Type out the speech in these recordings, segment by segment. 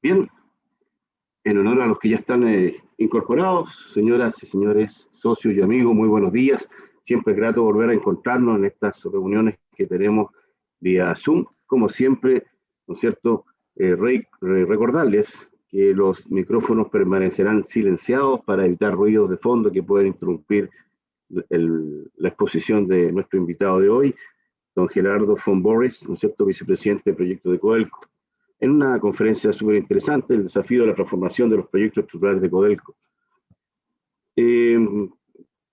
Bien, en honor a los que ya están incorporados, señoras y señores, socios y amigos, muy buenos días. Siempre es grato volver a encontrarnos en estas reuniones que tenemos vía Zoom. Como siempre, ¿no es cierto? Recordarles que los micrófonos permanecerán silenciados para evitar ruidos de fondo que pueden interrumpir la exposición de nuestro invitado de hoy, don Gerardo von Borries, ¿no es cierto?, vicepresidente del proyecto de Codelco, en una conferencia súper interesante, el desafío de la transformación de los proyectos estructurales de Codelco.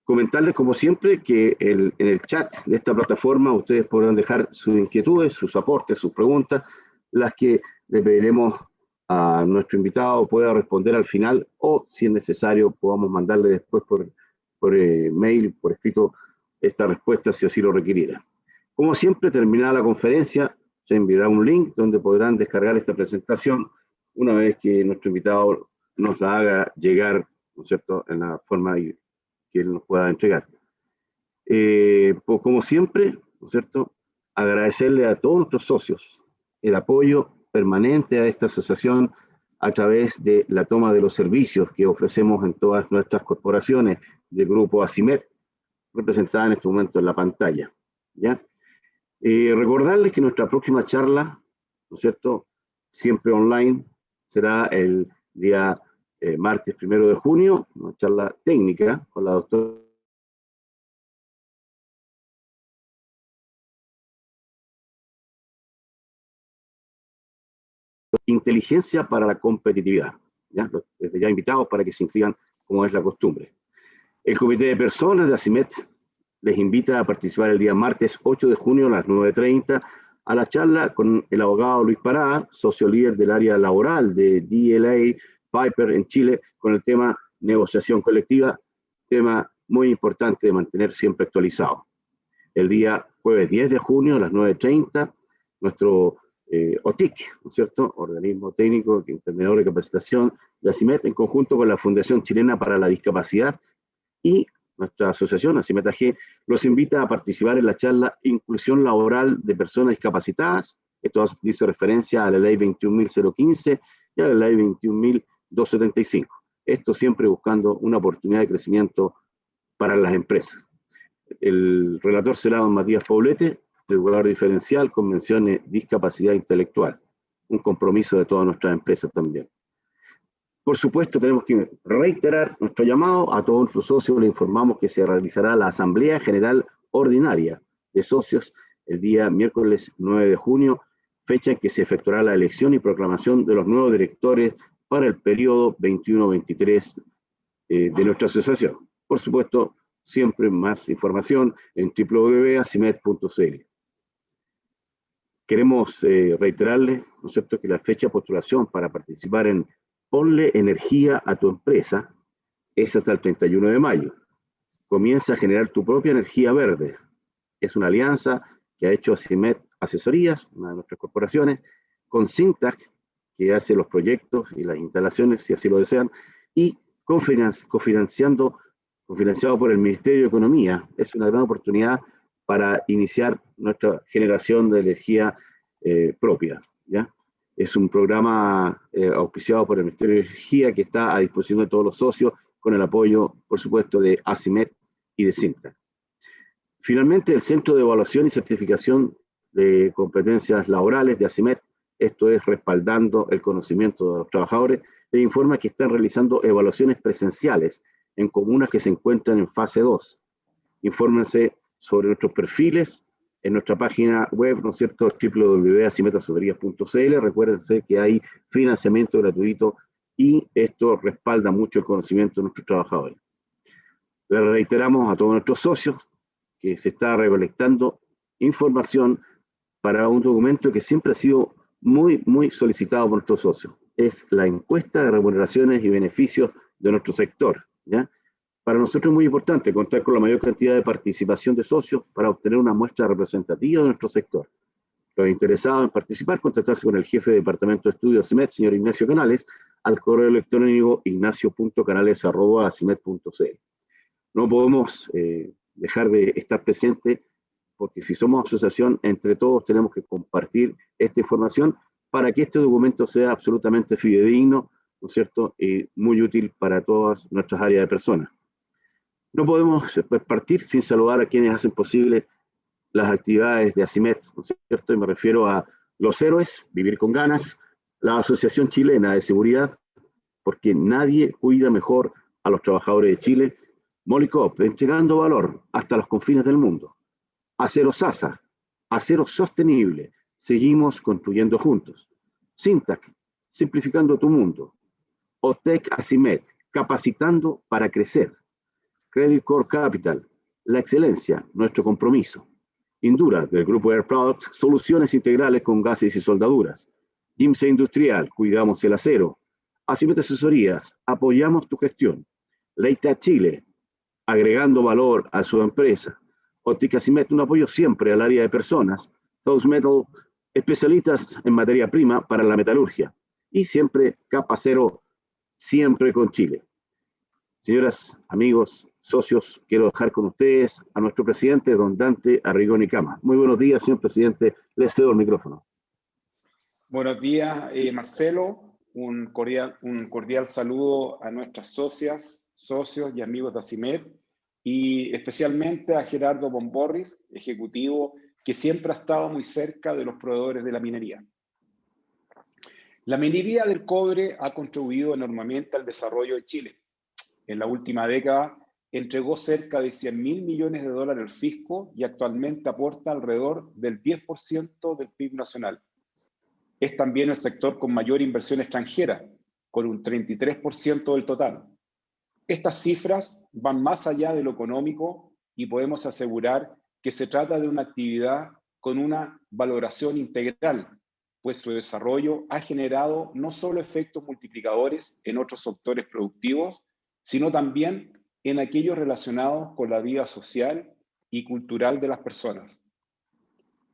Comentarles, como siempre, que en el chat de esta plataforma ustedes podrán dejar sus inquietudes, sus aportes, sus preguntas, las que le pediremos a nuestro invitado pueda responder al final, o si es necesario podamos mandarle después por mail, por escrito, esta respuesta si así lo requiriera. Como siempre, terminada la conferencia, se enviará un link donde podrán descargar esta presentación una vez que nuestro invitado nos la haga llegar, ¿no es cierto?, en la forma que él nos pueda entregar. Pues como siempre, ¿no es cierto?, agradecerle a todos nuestros socios el apoyo permanente a esta asociación a través de la toma de los servicios que ofrecemos en todas nuestras corporaciones del grupo ACIMET, representada en este momento en la pantalla, ¿ya? Recordarles que nuestra próxima charla, ¿no es cierto?, siempre online, será el día martes 1 de junio, una charla técnica con la doctora Inteligencia para la Competitividad. ¿Ya? Desde ya invitados para que se inscriban como es la costumbre. El Comité de Personas de ACIMET les invita a participar el día martes 8 de junio a las 9:30 a la charla con el abogado Luis Parada, socio líder del área laboral de DLA Piper en Chile, con el tema negociación colectiva, tema muy importante de mantener siempre actualizado. El día jueves 10 de junio a las 9:30, nuestro OTIC, ¿no es cierto?, Organismo Técnico Intermediador de Capacitación de ACIMET, en conjunto con la Fundación Chilena para la Discapacidad y nuestra asociación, ACIMET AG, los invita a participar en la charla Inclusión Laboral de Personas Discapacitadas. Esto dice referencia a la Ley 21.015 y a la Ley 21.275. Esto siempre buscando una oportunidad de crecimiento para las empresas. El relator será don Matías Poblete, regulador diferencial con menciones discapacidad intelectual. Un compromiso de todas nuestras empresas también. Por supuesto, tenemos que reiterar nuestro llamado a todos nuestros socios. Le informamos que se realizará la Asamblea General Ordinaria de Socios el día miércoles 9 de junio, fecha en que se efectuará la elección y proclamación de los nuevos directores para el periodo 21-23 de nuestra asociación. Por supuesto, siempre más información en www.acimet.cl. Queremos reiterarles, ¿no es cierto?, que la fecha de postulación para participar en Ponle Energía a tu Empresa es hasta el 31 de mayo. Comienza a generar tu propia energía verde. Es una alianza que ha hecho ACIMET Asesorías, una de nuestras corporaciones, con Sintac, que hace los proyectos y las instalaciones, si así lo desean, y cofinanciado por el Ministerio de Economía. Es una gran oportunidad para iniciar nuestra generación de energía propia, ¿ya? Es un programa auspiciado por el Ministerio de Energía que está a disposición de todos los socios con el apoyo, por supuesto, de ACIMET y de Sintac. Finalmente, el Centro de Evaluación y Certificación de Competencias Laborales de ACIMET, esto es respaldando el conocimiento de los trabajadores, les informa que están realizando evaluaciones presenciales en comunas que se encuentran en fase 2. Infórmense sobre nuestros perfiles en nuestra página web, ¿no es cierto?, www.acimetasesorías.cl. Recuérdense que hay financiamiento gratuito y esto respalda mucho el conocimiento de nuestros trabajadores. Les reiteramos a todos nuestros socios que se está recolectando información para un documento que siempre ha sido muy solicitado por nuestros socios. Es la encuesta de remuneraciones y beneficios de nuestro sector, ¿ya? Para nosotros es muy importante contar con la mayor cantidad de participación de socios para obtener una muestra representativa de nuestro sector. Los interesados en participar, contactarse con el jefe de Departamento de Estudios ACIMED, señor Ignacio Canales, al correo electrónico ignacio.canales@acimed.cl. No podemos dejar de estar presentes porque si somos asociación, entre todos tenemos que compartir esta información para que este documento sea absolutamente fidedigno, ¿no es cierto?, y muy útil para todas nuestras áreas de personas. No podemos partir sin saludar a quienes hacen posible las actividades de ACIMED, ¿no es cierto? Y me refiero a los héroes, Vivir con Ganas, la Asociación Chilena de Seguridad, porque nadie cuida mejor a los trabajadores de Chile, Molicop, entregando valor hasta los confines del mundo, Acero Sasa, acero sostenible, seguimos construyendo juntos, Sintac, simplificando tu mundo, OTEC ACIMED, capacitando para crecer, Credit Core Capital, la excelencia, nuestro compromiso, Indura, del grupo Air Products, soluciones integrales con gases y soldaduras, IMSE Industrial, cuidamos el acero, ACIMED Asesorías, apoyamos tu gestión, Leita Chile, agregando valor a su empresa, Óptica ACIMED, un apoyo siempre al área de personas, Those Metal, especialistas en materia prima para la metalurgia, y siempre Capa Cero, siempre con Chile. Señoras, amigos, socios, quiero dejar con ustedes a nuestro presidente, don Dante Arrigoni Cama. Muy buenos días, señor presidente. Le cedo el micrófono. Buenos días, Marcelo. Un cordial saludo a nuestras socias, socios y amigos de ACIMED y especialmente a Gerardo Bomborris, ejecutivo que siempre ha estado muy cerca de los proveedores de la minería. La minería del cobre ha contribuido enormemente al desarrollo de Chile. En la última década entregó cerca de $100.000 millones al fisco y actualmente aporta alrededor del 10% del PIB nacional. Es también el sector con mayor inversión extranjera, con un 33% del total. Estas cifras van más allá de lo económico y podemos asegurar que se trata de una actividad con una valoración integral, pues su desarrollo ha generado no solo efectos multiplicadores en otros sectores productivos, sino también en aquellos relacionados con la vida social y cultural de las personas.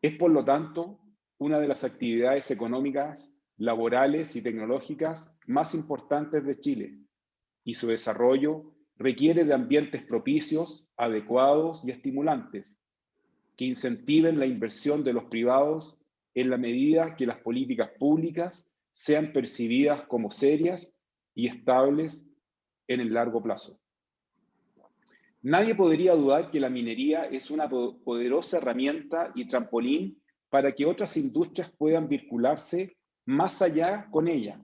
Es, por lo tanto, una de las actividades económicas, laborales y tecnológicas más importantes de Chile, y su desarrollo requiere de ambientes propicios, adecuados y estimulantes, que incentiven la inversión de los privados en la medida que las políticas públicas sean percibidas como serias y estables en el largo plazo. Nadie podría dudar que la minería es una poderosa herramienta y trampolín para que otras industrias puedan vincularse más allá con ella.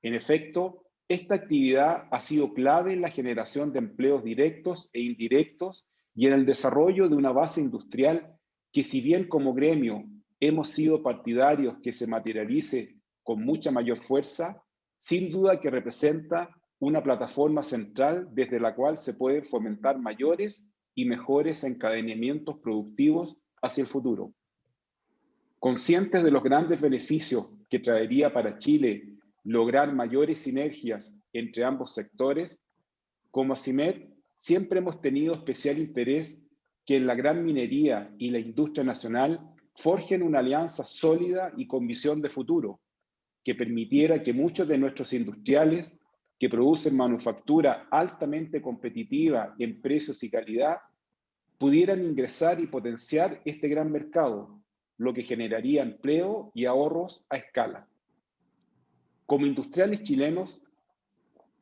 En efecto, esta actividad ha sido clave en la generación de empleos directos e indirectos y en el desarrollo de una base industrial que, si bien como gremio hemos sido partidarios que se materialice con mucha mayor fuerza, sin duda que representa una plataforma central desde la cual se pueden fomentar mayores y mejores encadenamientos productivos hacia el futuro. Conscientes de los grandes beneficios que traería para Chile lograr mayores sinergias entre ambos sectores, como ACIMED siempre hemos tenido especial interés que en la gran minería y la industria nacional forjen una alianza sólida y con visión de futuro, que permitiera que muchos de nuestros industriales que producen manufactura altamente competitiva en precios y calidad pudieran ingresar y potenciar este gran mercado, lo que generaría empleo y ahorros a escala. Como industriales chilenos,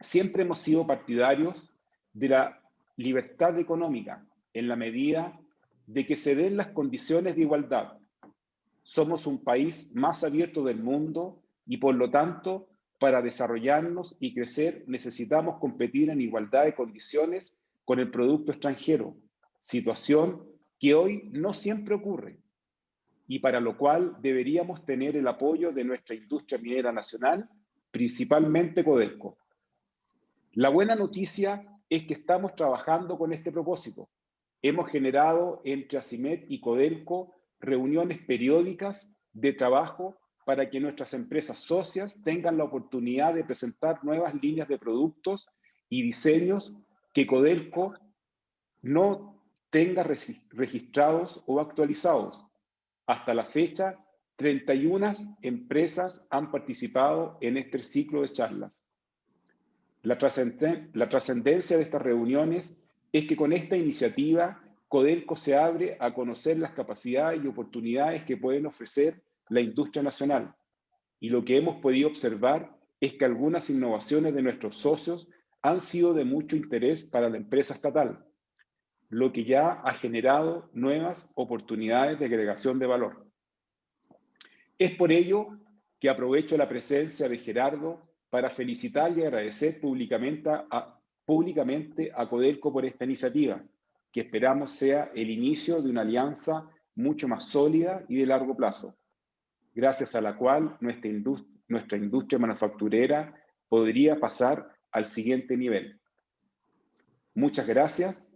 siempre hemos sido partidarios de la libertad económica en la medida de que se den las condiciones de igualdad. Somos un país más abierto del mundo y, por lo tanto, para desarrollarnos y crecer necesitamos competir en igualdad de condiciones con el producto extranjero, situación que hoy no siempre ocurre y para lo cual deberíamos tener el apoyo de nuestra industria minera nacional, principalmente Codelco. La buena noticia es que estamos trabajando con este propósito. Hemos generado entre ACIMED y Codelco reuniones periódicas de trabajo para que nuestras empresas socias tengan la oportunidad de presentar nuevas líneas de productos y diseños que Codelco no tenga registrados o actualizados. Hasta la fecha, 31 empresas han participado en este ciclo de charlas. La trascendencia de estas reuniones es que con esta iniciativa, Codelco se abre a conocer las capacidades y oportunidades que pueden ofrecer la industria nacional. Y lo que hemos podido observar es que algunas innovaciones de nuestros socios han sido de mucho interés para la empresa estatal, lo que ya ha generado nuevas oportunidades de agregación de valor. Es por ello que aprovecho la presencia de Gerardo para felicitar y agradecer públicamente a Codelco por esta iniciativa, que esperamos sea el inicio de una alianza mucho más sólida y de largo plazo, gracias a la cual nuestra industria manufacturera podría pasar al siguiente nivel. Muchas gracias.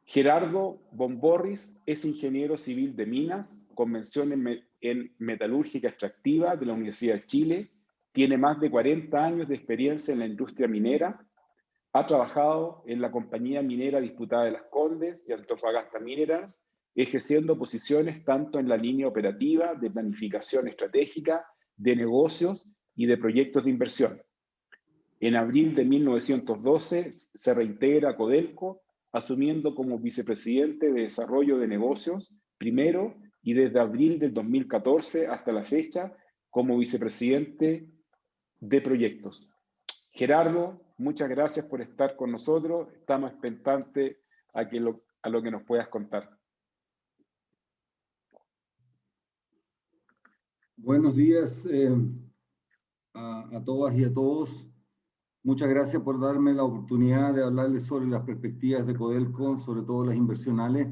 Gerardo Bomborris es ingeniero civil de minas, con mención en metalúrgica extractiva de la Universidad de Chile. Tiene más de 40 años de experiencia en la industria minera. Ha trabajado en la compañía minera Disputada de las Condes y Antofagasta Minerals, ejerciendo posiciones tanto en la línea operativa, de planificación estratégica, de negocios y de proyectos de inversión. En abril de 1912 se reintegra a Codelco, asumiendo como vicepresidente de Desarrollo de Negocios primero y desde abril del 2014 hasta la fecha como vicepresidente de Proyectos. Gerardo, muchas gracias por estar con nosotros. Estamos expectantes a lo que nos puedas contar. Buenos días a todas y a todos. Muchas gracias por darme la oportunidad de hablarles sobre las perspectivas de Codelco, sobre todo las inversionales,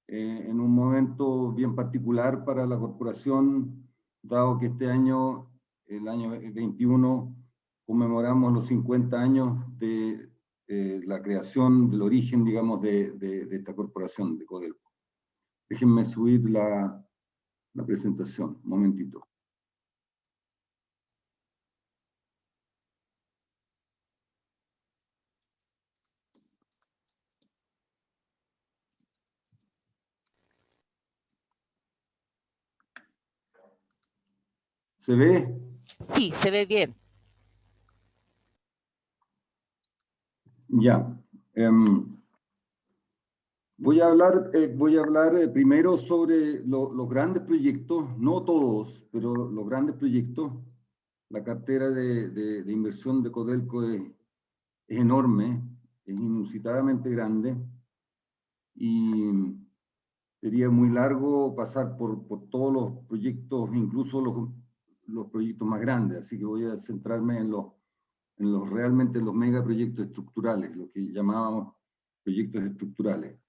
en un momento bien particular para la corporación, dado que este año, el año 21, conmemoramos los 50 años de la creación, del origen, digamos, de esta corporación de Codelco. Déjenme subir la presentación, un momentito. ¿Se ve? Sí, se ve bien. Ya. Voy a hablar primero sobre los grandes proyectos, no todos, pero los grandes proyectos. La cartera de inversión de Codelco es enorme, es inusitadamente grande, y sería muy largo pasar por todos los proyectos, incluso los proyectos más grandes, así que voy a centrarme realmente en los megaproyectos estructurales, lo que llamábamos proyectos estructurales.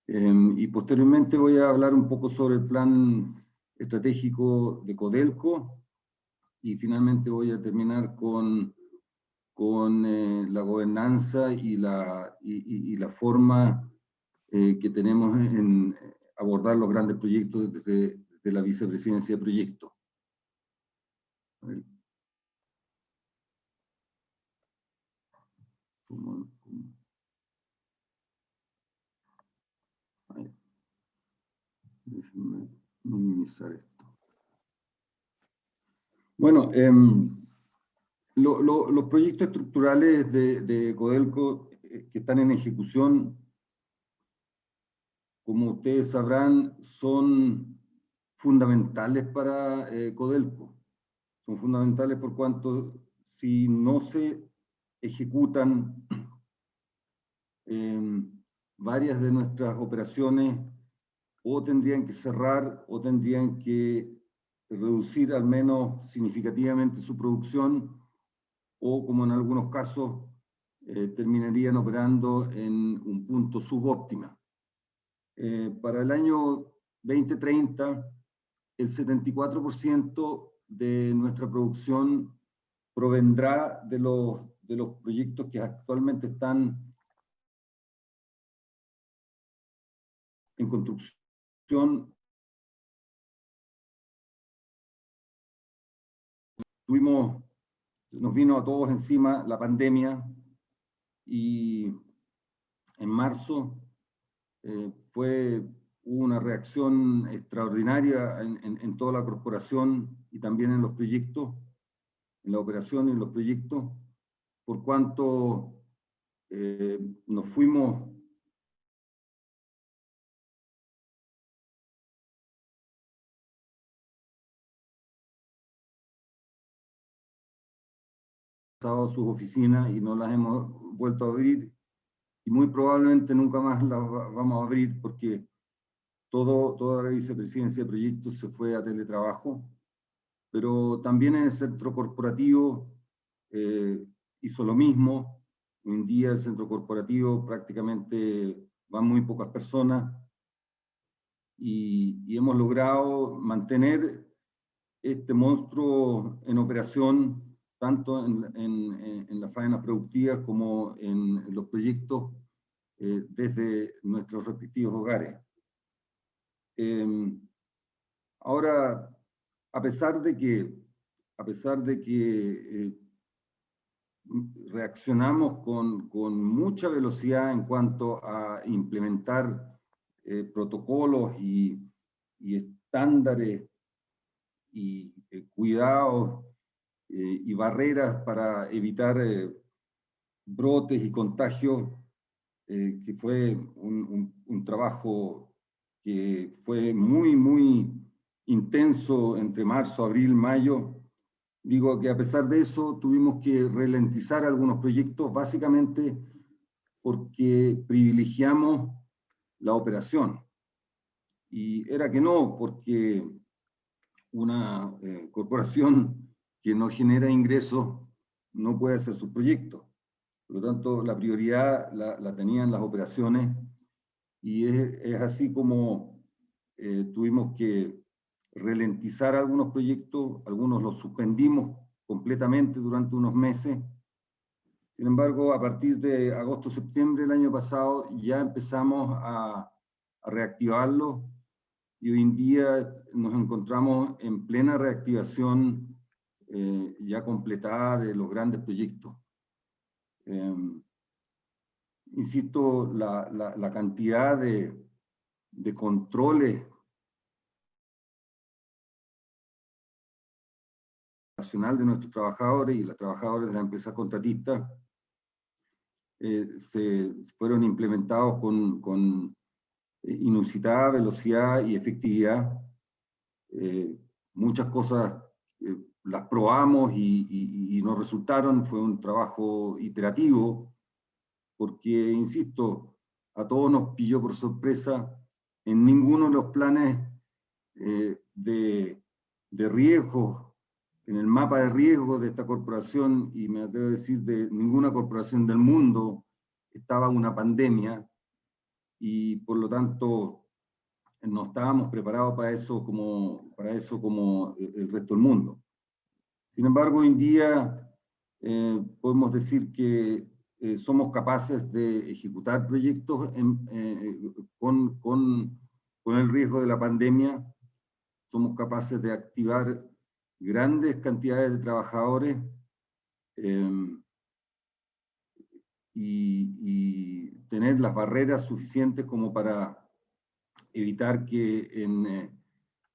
Y posteriormente voy a hablar un poco sobre el plan estratégico de Codelco, y finalmente voy a terminar con la gobernanza y la forma que tenemos en abordar los grandes proyectos desde la vicepresidencia de proyectos. Déjenme minimizar esto. Bueno, los proyectos estructurales de Codelco que están en ejecución, como ustedes sabrán, son fundamentales para Codelco. Son fundamentales por cuanto si no se ejecutan varias de nuestras operaciones, o tendrían que cerrar o tendrían que reducir al menos significativamente su producción, o como en algunos casos terminarían operando en un punto subóptima. Para el año 2030, el 74% de nuestra producción provendrá de los proyectos que actualmente están en construcción nos vino a todos encima la pandemia, y en marzo hubo una reacción extraordinaria en toda la corporación y también en los proyectos, en la operación y en los proyectos, por cuanto nos fuimos a sus oficinas y no las hemos vuelto a abrir, y muy probablemente nunca más las vamos a abrir, porque toda la vicepresidencia de proyectos se fue a teletrabajo. Pero también en el centro corporativo hizo lo mismo. Hoy en día el centro corporativo prácticamente van muy pocas personas, y hemos logrado mantener este monstruo en operación, tanto en las faenas productivas como en los proyectos, desde nuestros respectivos hogares. Ahora, a pesar de que reaccionamos con mucha velocidad en cuanto a implementar protocolos y estándares y cuidados y barreras para evitar brotes y contagios, que fue un trabajo que fue muy intenso entre marzo, abril, mayo. Digo que a pesar de eso tuvimos que ralentizar algunos proyectos, básicamente porque privilegiamos la operación. Y era que no, porque una corporación que no genera ingresos no puede hacer sus proyectos. Por lo tanto, la prioridad la tenían las operaciones, y es así como tuvimos que ralentizar algunos proyectos, algunos los suspendimos completamente durante unos meses. Sin embargo, a partir de agosto-septiembre del año pasado ya empezamos a reactivarlos, y hoy en día nos encontramos en plena reactivación ya completada de los grandes proyectos. Insisto, la cantidad de controles nacional de nuestros trabajadores y los trabajadores de las empresas contratistas se fueron implementados con inusitada velocidad y efectividad. Muchas cosas las probamos y nos resultaron. Fue un trabajo iterativo, porque, insisto, a todos nos pilló por sorpresa. En ninguno de los planes de riesgo, en el mapa de riesgo de esta corporación, y me atrevo a decir de ninguna corporación del mundo, estaba una pandemia, y por lo tanto no estábamos preparados para eso como el resto del mundo. Sin embargo, hoy en día podemos decir que somos capaces de ejecutar proyectos con el riesgo de la pandemia. Somos capaces de activar grandes cantidades de trabajadores y tener las barreras suficientes como para evitar que en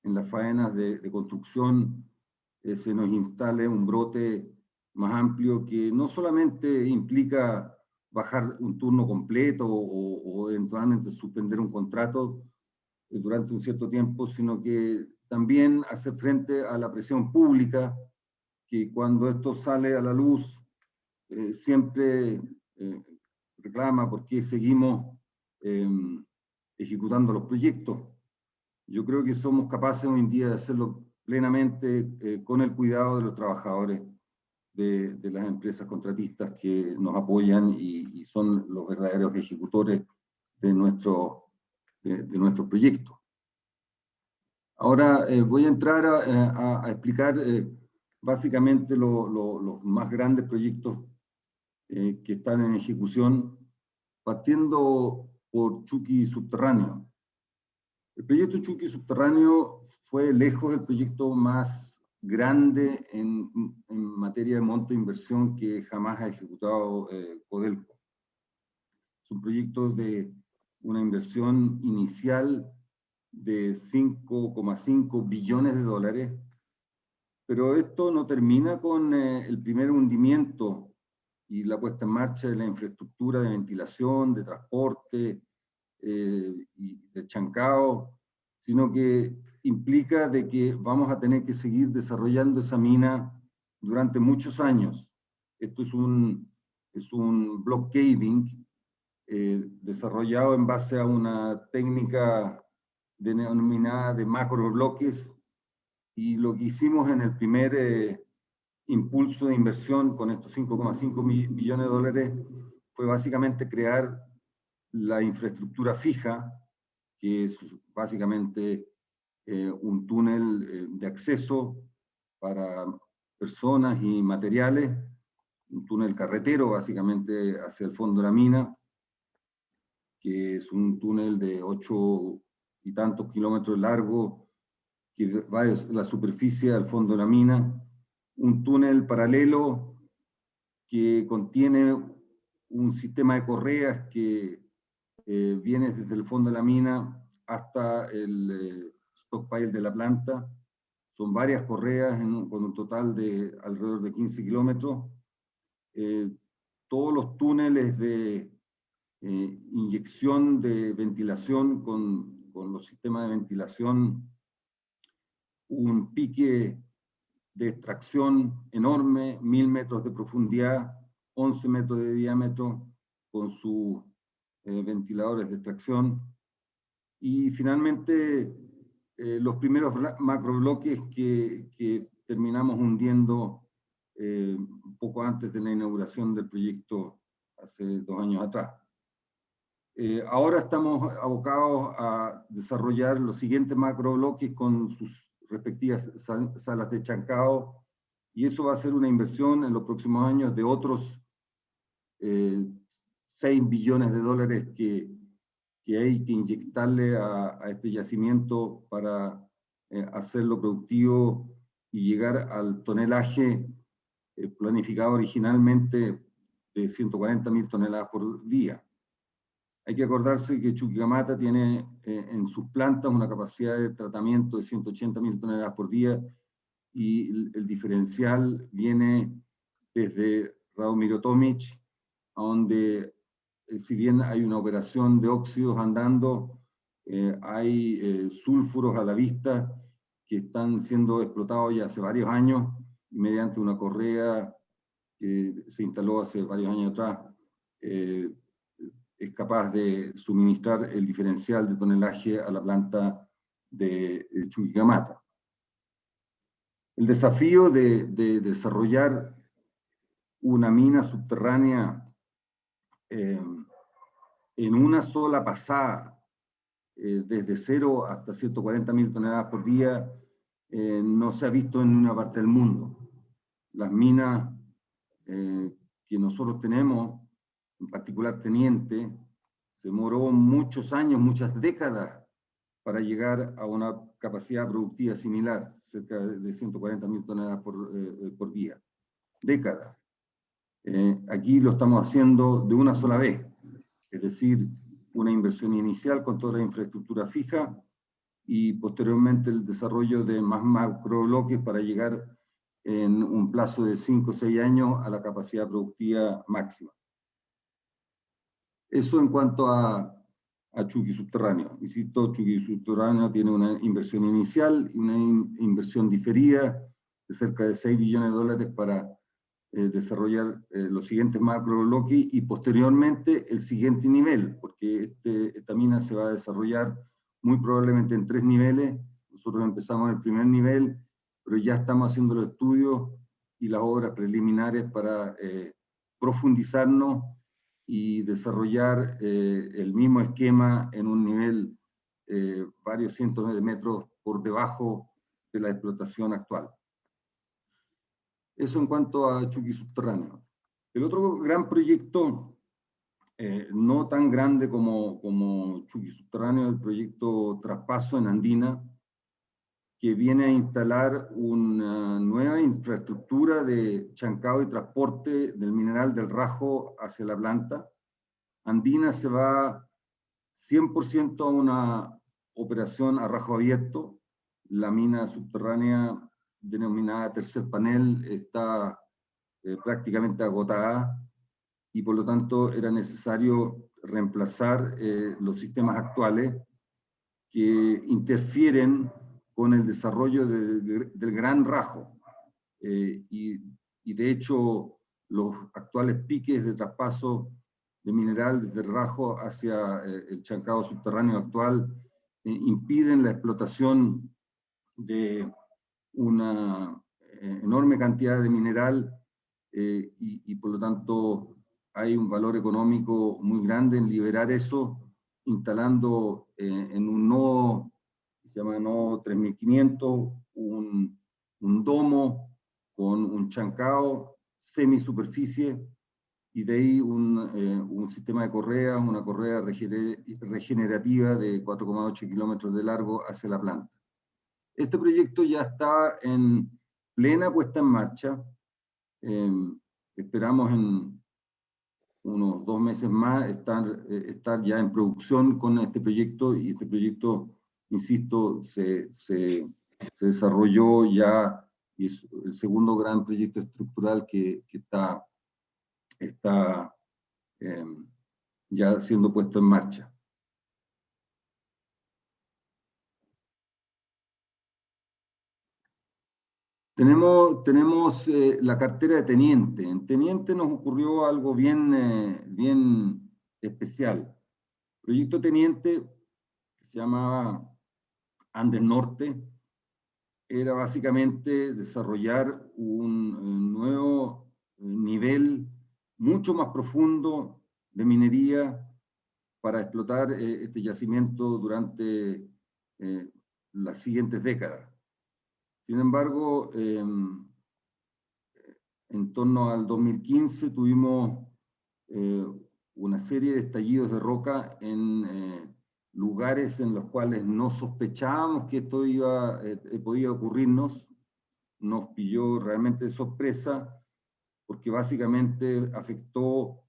las faenas de construcción se nos instale un brote más amplio, que no solamente implica bajar un turno completo o eventualmente suspender un contrato durante un cierto tiempo, sino que también hacer frente a la presión pública, que cuando esto sale a la luz siempre reclama por qué seguimos ejecutando los proyectos. Yo creo que somos capaces hoy en día de hacerlo plenamente con el cuidado de los trabajadores de las empresas contratistas que nos apoyan y son los verdaderos ejecutores de nuestros proyectos. Ahora voy a entrar a explicar básicamente los más grandes proyectos que están en ejecución, partiendo por Chuqui Subterráneo. El proyecto Chuqui Subterráneo fue lejos el proyecto más grande en materia de monto de inversión que jamás ha ejecutado Codelco. Es un proyecto de una inversión inicial de 5,5 billones de dólares, pero esto no termina con el primer hundimiento y la puesta en marcha de la infraestructura de ventilación, de transporte y de chancao, sino que implica de que vamos a tener que seguir desarrollando esa mina durante muchos años. Esto es un block caving desarrollado en base a una técnica denominada de macrobloques, y lo que hicimos en el primer impulso de inversión con estos 5,5 billones de dólares fue básicamente crear la infraestructura fija, que es básicamente un túnel de acceso para personas y materiales, un túnel carretero básicamente hacia el fondo de la mina, que es un túnel de 8 y tantos kilómetros largo, que va de la superficie al fondo de la mina, un túnel paralelo que contiene un sistema de correas que viene desde el fondo de la mina hasta el stockpile de la planta. Son varias correas con un total de alrededor de 15 kilómetros. Todos los túneles de inyección de ventilación con los sistemas de ventilación, un pique de extracción enorme, 1000 metros de profundidad, 11 metros de diámetro, con sus ventiladores de extracción. Y finalmente, los primeros macrobloques que terminamos hundiendo un poco antes de la inauguración del proyecto hace 2 años atrás. Ahora estamos abocados a desarrollar los siguientes macrobloques con sus respectivas salas de chancao, y eso va a ser una inversión en los próximos años de otros 6 billones de dólares que hay que inyectarle a este yacimiento para hacerlo productivo y llegar al tonelaje planificado originalmente de 140.000 toneladas por día. Hay que acordarse que Chuquicamata tiene en sus plantas una capacidad de tratamiento de 180.000 toneladas por día, y el diferencial viene desde Radomiro Tomic, donde si bien hay una operación de óxidos andando, hay sulfuros a la vista que están siendo explotados ya hace varios años mediante una correa que se instaló hace varios años atrás. Es capaz de suministrar el diferencial de tonelaje a la planta de Chuquicamata. El desafío de desarrollar una mina subterránea en una sola pasada, desde 0 hasta 140.000 toneladas por día, no se ha visto en ninguna parte del mundo. Las minas que nosotros tenemos, en particular Teniente, se demoró muchos años, muchas décadas, para llegar a una capacidad productiva similar, cerca de 140.000 toneladas por día. Décadas. Aquí lo estamos haciendo de una sola vez, es decir, una inversión inicial con toda la infraestructura fija y posteriormente el desarrollo de más macrobloques para llegar en un plazo de 5 o 6 años a la capacidad productiva máxima. Eso en cuanto a Chuqui Subterráneo. Insisto, Chuqui Subterráneo tiene una inversión inicial y una inversión diferida de cerca de 6 billones de dólares para desarrollar los siguientes macrobloques y posteriormente el siguiente nivel, porque esta mina se va a desarrollar muy probablemente en 3 niveles. Nosotros empezamos en el primer nivel, pero ya estamos haciendo los estudios y las obras preliminares para profundizarnos y desarrollar el mismo esquema en un nivel varios cientos de metros por debajo de la explotación actual. Eso en cuanto a Chuqui Subterráneo. El otro gran proyecto no tan grande como Chuqui Subterráneo, el proyecto Traspaso en Andina, que viene a instalar una nueva infraestructura de chancado y transporte del mineral del Rajo hacia la planta. Andina se va 100% a una operación a rajo abierto. La mina subterránea denominada Tercer Panel está prácticamente agotada y por lo tanto era necesario reemplazar los sistemas actuales que interfieren con el desarrollo del Gran Rajo. Y de hecho, los actuales piques de traspaso de mineral desde el Rajo hacia el chancado subterráneo actual impiden la explotación de una enorme cantidad de mineral y por lo tanto hay un valor económico muy grande en liberar eso, instalando en un nodo que se llama nodo 3500 un domo con un chancao semisuperficie y de ahí un sistema de correas, una correa regenerativa de 4,8 kilómetros de largo hacia la planta. Este proyecto ya está en plena puesta en marcha. Esperamos en unos 2 meses más estar ya en producción con este proyecto, y este proyecto, insisto, se desarrolló ya, y es el segundo gran proyecto estructural que está ya siendo puesto en marcha. Tenemos la cartera de teniente. En teniente nos ocurrió algo bien especial. El proyecto teniente, que se llamaba Andes Norte, era básicamente desarrollar un nuevo nivel mucho más profundo de minería para explotar este yacimiento durante las siguientes décadas. Sin embargo, en torno al 2015 tuvimos una serie de estallidos de roca en lugares en los cuales no sospechábamos que esto podía ocurrirnos. Nos pilló realmente de sorpresa, porque básicamente afectó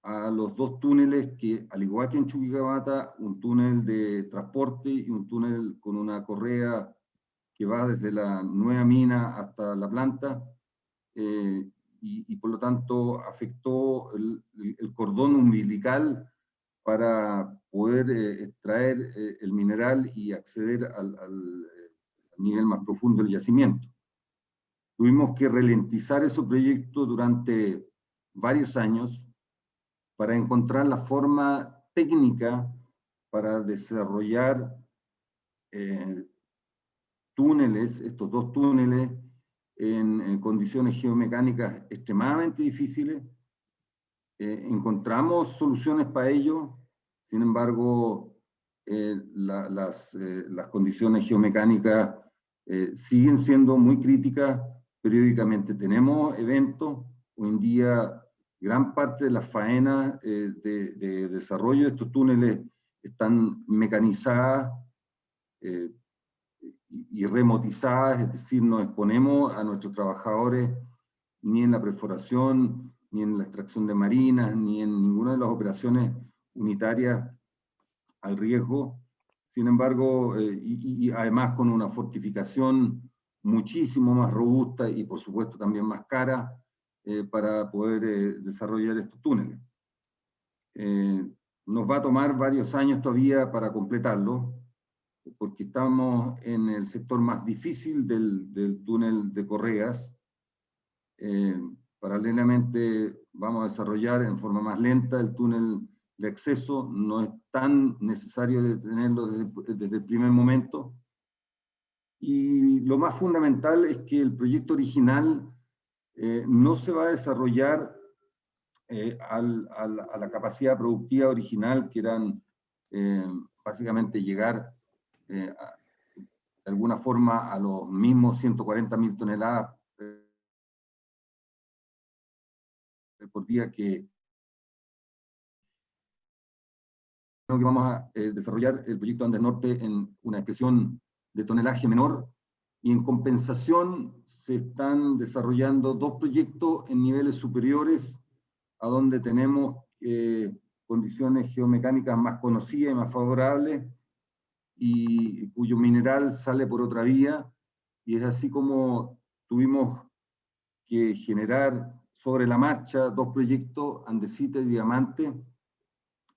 a los 2 túneles que, al igual que en Chuquicamata, un túnel de transporte y un túnel con una correa que va desde la nueva mina hasta la planta, y por lo tanto afectó el cordón umbilical para poder extraer el mineral y acceder al nivel más profundo del yacimiento. Tuvimos que ralentizar ese proyecto durante varios años para encontrar la forma técnica para desarrollar túneles, estos 2 túneles, en condiciones geomecánicas extremadamente difíciles. Encontramos soluciones para ello, sin embargo, las condiciones geomecánicas siguen siendo muy críticas. Periódicamente tenemos eventos. Hoy en día, gran parte de las faenas de desarrollo de estos túneles están mecanizadas y remotizadas, es decir, no exponemos a nuestros trabajadores ni en la perforación, ni en la extracción de marinas, ni en ninguna de las operaciones unitarias al riesgo. Sin embargo, y además con una fortificación muchísimo más robusta y por supuesto también más cara para poder desarrollar estos túneles. Nos va a tomar varios años todavía para completarlo, porque estamos en el sector más difícil del túnel de correas. Paralelamente vamos a desarrollar en forma más lenta el túnel de acceso. No es tan necesario tenerlo desde el primer momento. Y lo más fundamental es que el proyecto original no se va a desarrollar a la capacidad productiva original, que eran básicamente llegar de alguna forma a los mismos 140.000 toneladas por día que que vamos a desarrollar el proyecto Andes Norte en una expresión de tonelaje menor, y en compensación se están desarrollando 2 proyectos en niveles superiores, a donde tenemos condiciones geomecánicas más conocidas y más favorables, y cuyo mineral sale por otra vía, y es así como tuvimos que generar sobre la marcha 2 proyectos, Andesita y Diamante,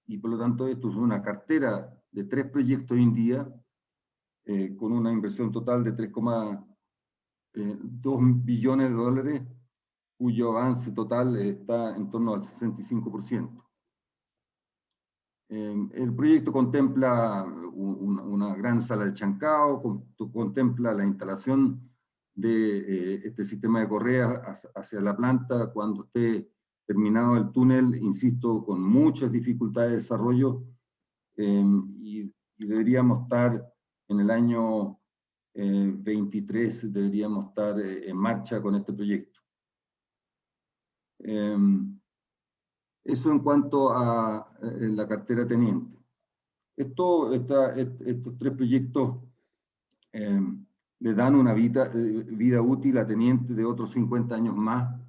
y por lo tanto esto es una cartera de 3 proyectos hoy en día, con una inversión total de 3,2 billones de dólares, cuyo avance total está en torno al 65%. El proyecto contempla una gran sala de chancao, contempla la instalación de este sistema de correas hacia la planta cuando esté terminado el túnel, insisto, con muchas dificultades de desarrollo, y deberíamos estar en el año 23, deberíamos estar en marcha con este proyecto. Eso en cuanto a la cartera teniente. Estos 3 proyectos le dan una vida útil a teniente de otros 50 años más,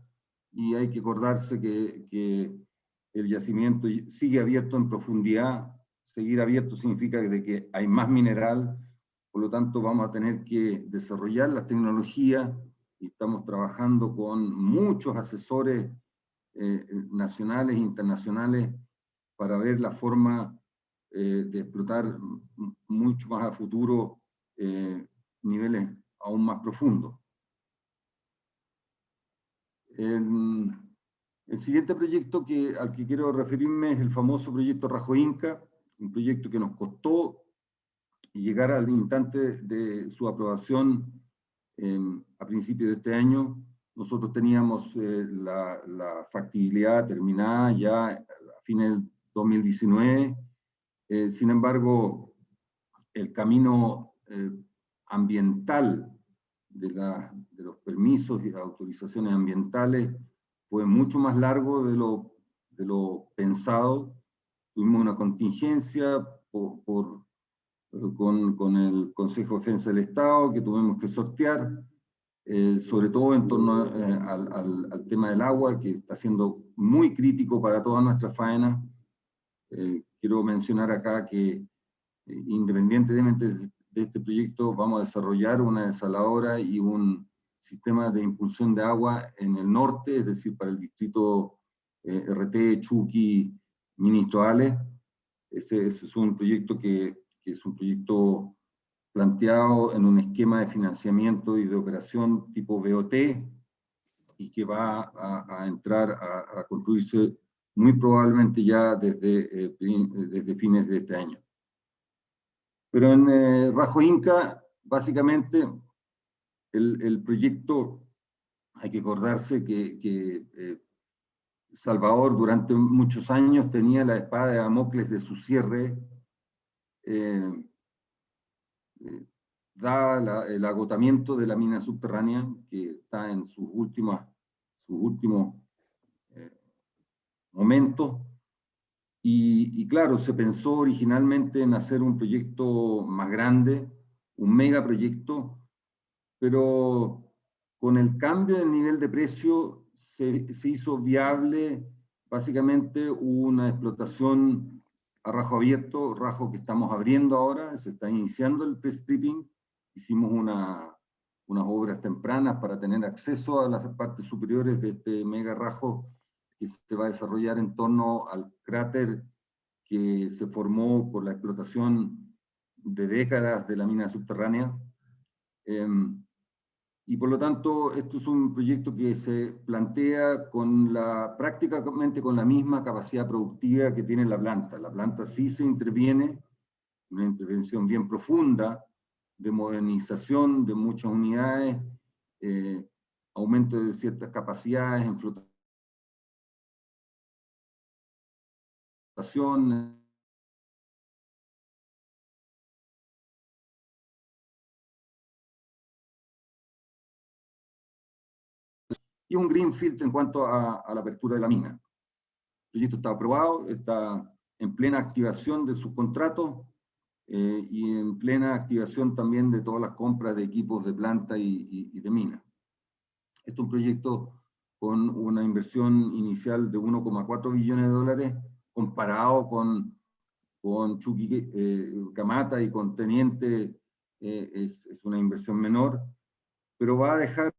y hay que acordarse que el yacimiento sigue abierto en profundidad. Seguir abierto significa de que hay más mineral, por lo tanto vamos a tener que desarrollar la tecnología, y estamos trabajando con muchos asesores nacionales e internacionales para ver la forma de explotar mucho más a futuro niveles aún más profundos. El siguiente proyecto al que quiero referirme es el famoso proyecto Rajo Inca, un proyecto que nos costó llegar al instante de su aprobación a principios de este año. Nosotros teníamos la factibilidad terminada ya a fines del 2019, sin embargo, el camino ambiental de los permisos y las autorizaciones ambientales fue mucho más largo de lo pensado. Tuvimos una contingencia con el Consejo de Defensa del Estado que tuvimos que sortear, sobre todo en torno al tema del agua, que está siendo muy crítico para toda nuestra faena. Quiero mencionar acá que independientemente de este proyecto, vamos a desarrollar una desaladora y un sistema de impulsión de agua en el norte, es decir, para el distrito RT, Chuqui, Ministro Ale. Ese es un proyecto que es un proyecto planteado en un esquema de financiamiento y de operación tipo BOT, y que va a entrar a construirse muy probablemente ya desde fines de este año. Pero en Rajo Inca, básicamente, el proyecto, hay que acordarse que Salvador durante muchos años tenía la espada de Damocles de su cierre, da el agotamiento de la mina subterránea, que está en sus últimos momentos. Y claro, se pensó originalmente en hacer un proyecto más grande, un megaproyecto, pero con el cambio del nivel de precio se hizo viable básicamente una explotación a rajo abierto, rajo que estamos abriendo ahora, se está iniciando el pre-stripping. Hicimos unas obras tempranas para tener acceso a las partes superiores de este mega rajo que se va a desarrollar en torno al cráter que se formó por la explotación de décadas de la mina subterránea. Y por lo tanto, esto es un proyecto que se plantea prácticamente con la misma capacidad productiva que tiene la planta. La planta sí se interviene, una intervención bien profunda, de modernización de muchas unidades, aumento de ciertas capacidades en flotación, y un greenfield en cuanto a la apertura de la mina. El proyecto está aprobado, está en plena activación de sus contratos y en plena activación también de todas las compras de equipos de planta y de mina. Este es un proyecto con una inversión inicial de 1,4 billones de dólares, comparado con Chuquicamata y con Teniente, es una inversión menor, pero va a dejar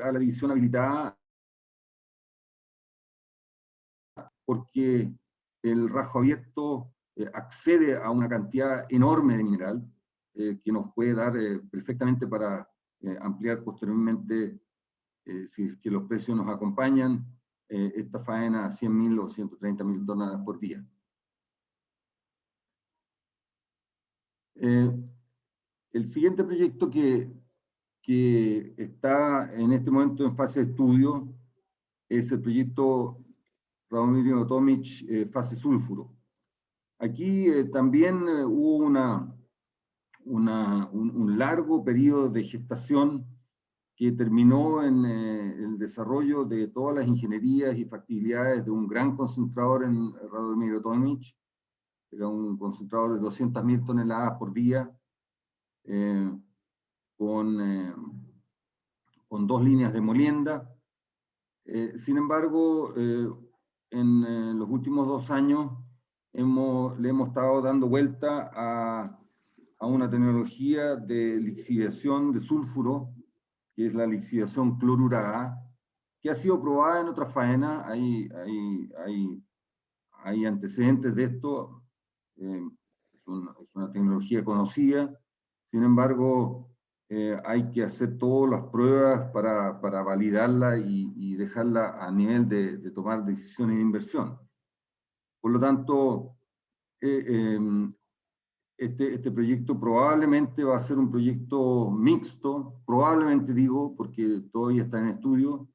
a la división habilitada porque el Rajo Abierto accede a una cantidad enorme de mineral que nos puede dar perfectamente para ampliar posteriormente, si es que los precios nos acompañan, esta faena a 100.000 o 130.000 toneladas por día. El siguiente proyecto que está en este momento en fase de estudio es el proyecto Radomiro Tomic, fase sulfuro. Aquí también hubo un largo periodo de gestación que terminó en el desarrollo de todas las ingenierías y factibilidades de un gran concentrador en Radomiro Tomic. Era un concentrador de 200.000 toneladas por día, con 2 líneas de molienda. Sin embargo, en los últimos 2 años le hemos estado dando vuelta a una tecnología de lixiviación de sulfuro, que es la lixiviación clorura A, que ha sido probada en otras faenas. Hay antecedentes de esto, es una tecnología conocida. Sin embargo, hay que hacer todas las pruebas para validarla y dejarla a nivel de tomar decisiones de inversión. Por lo tanto, este proyecto probablemente va a ser un proyecto mixto, probablemente digo, porque todavía está en estudio,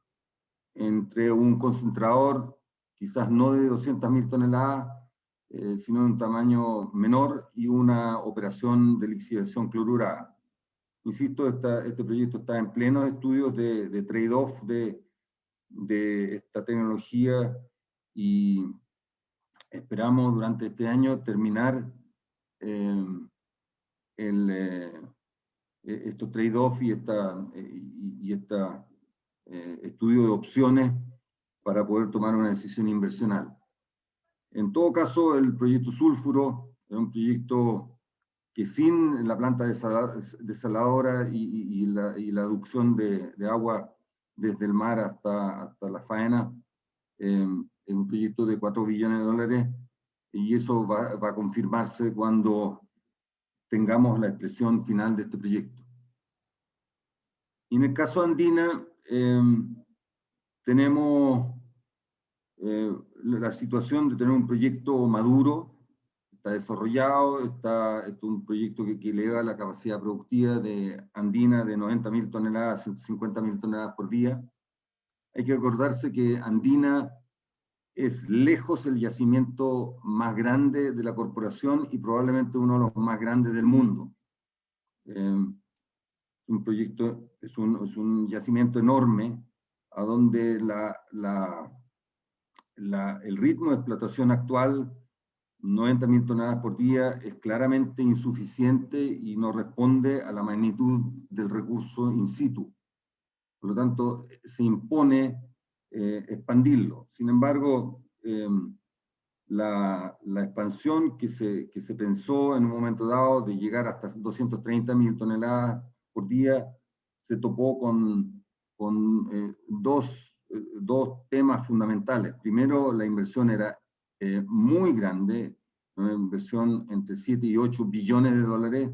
entre un concentrador, quizás no de 200.000 toneladas, sino de un tamaño menor, y una operación de lixiviación clorura. Insisto, este proyecto está en plenos estudios de trade-off de esta tecnología, y esperamos durante este año terminar estos trade-off y esta estudio de opciones para poder tomar una decisión inversional. En todo caso, el proyecto Sulfuro es un proyecto que sin la planta desaladora y la aducción de agua desde el mar hasta la faena, es un proyecto de 4 billones de dólares, y eso va a confirmarse cuando tengamos la expresión final de este proyecto. Y en el caso de Andina, tenemos la situación de tener un proyecto maduro, está desarrollado, es un proyecto que eleva la capacidad productiva de Andina de 90.000 toneladas a 150.000 toneladas por día. Hay que acordarse que Andina es lejos el yacimiento más grande de la corporación y probablemente uno de los más grandes del mundo. Un proyecto, es un yacimiento enorme, a donde el ritmo de explotación actual, 90.000 toneladas por día, es claramente insuficiente y no responde a la magnitud del recurso in situ. Por lo tanto, se impone expandirlo. Sin embargo, la expansión que se pensó en un momento dado de llegar hasta 230.000 toneladas por día, se topó con dos temas fundamentales. Primero, la inversión era muy grande, una inversión entre 7 y 8 billones de dólares,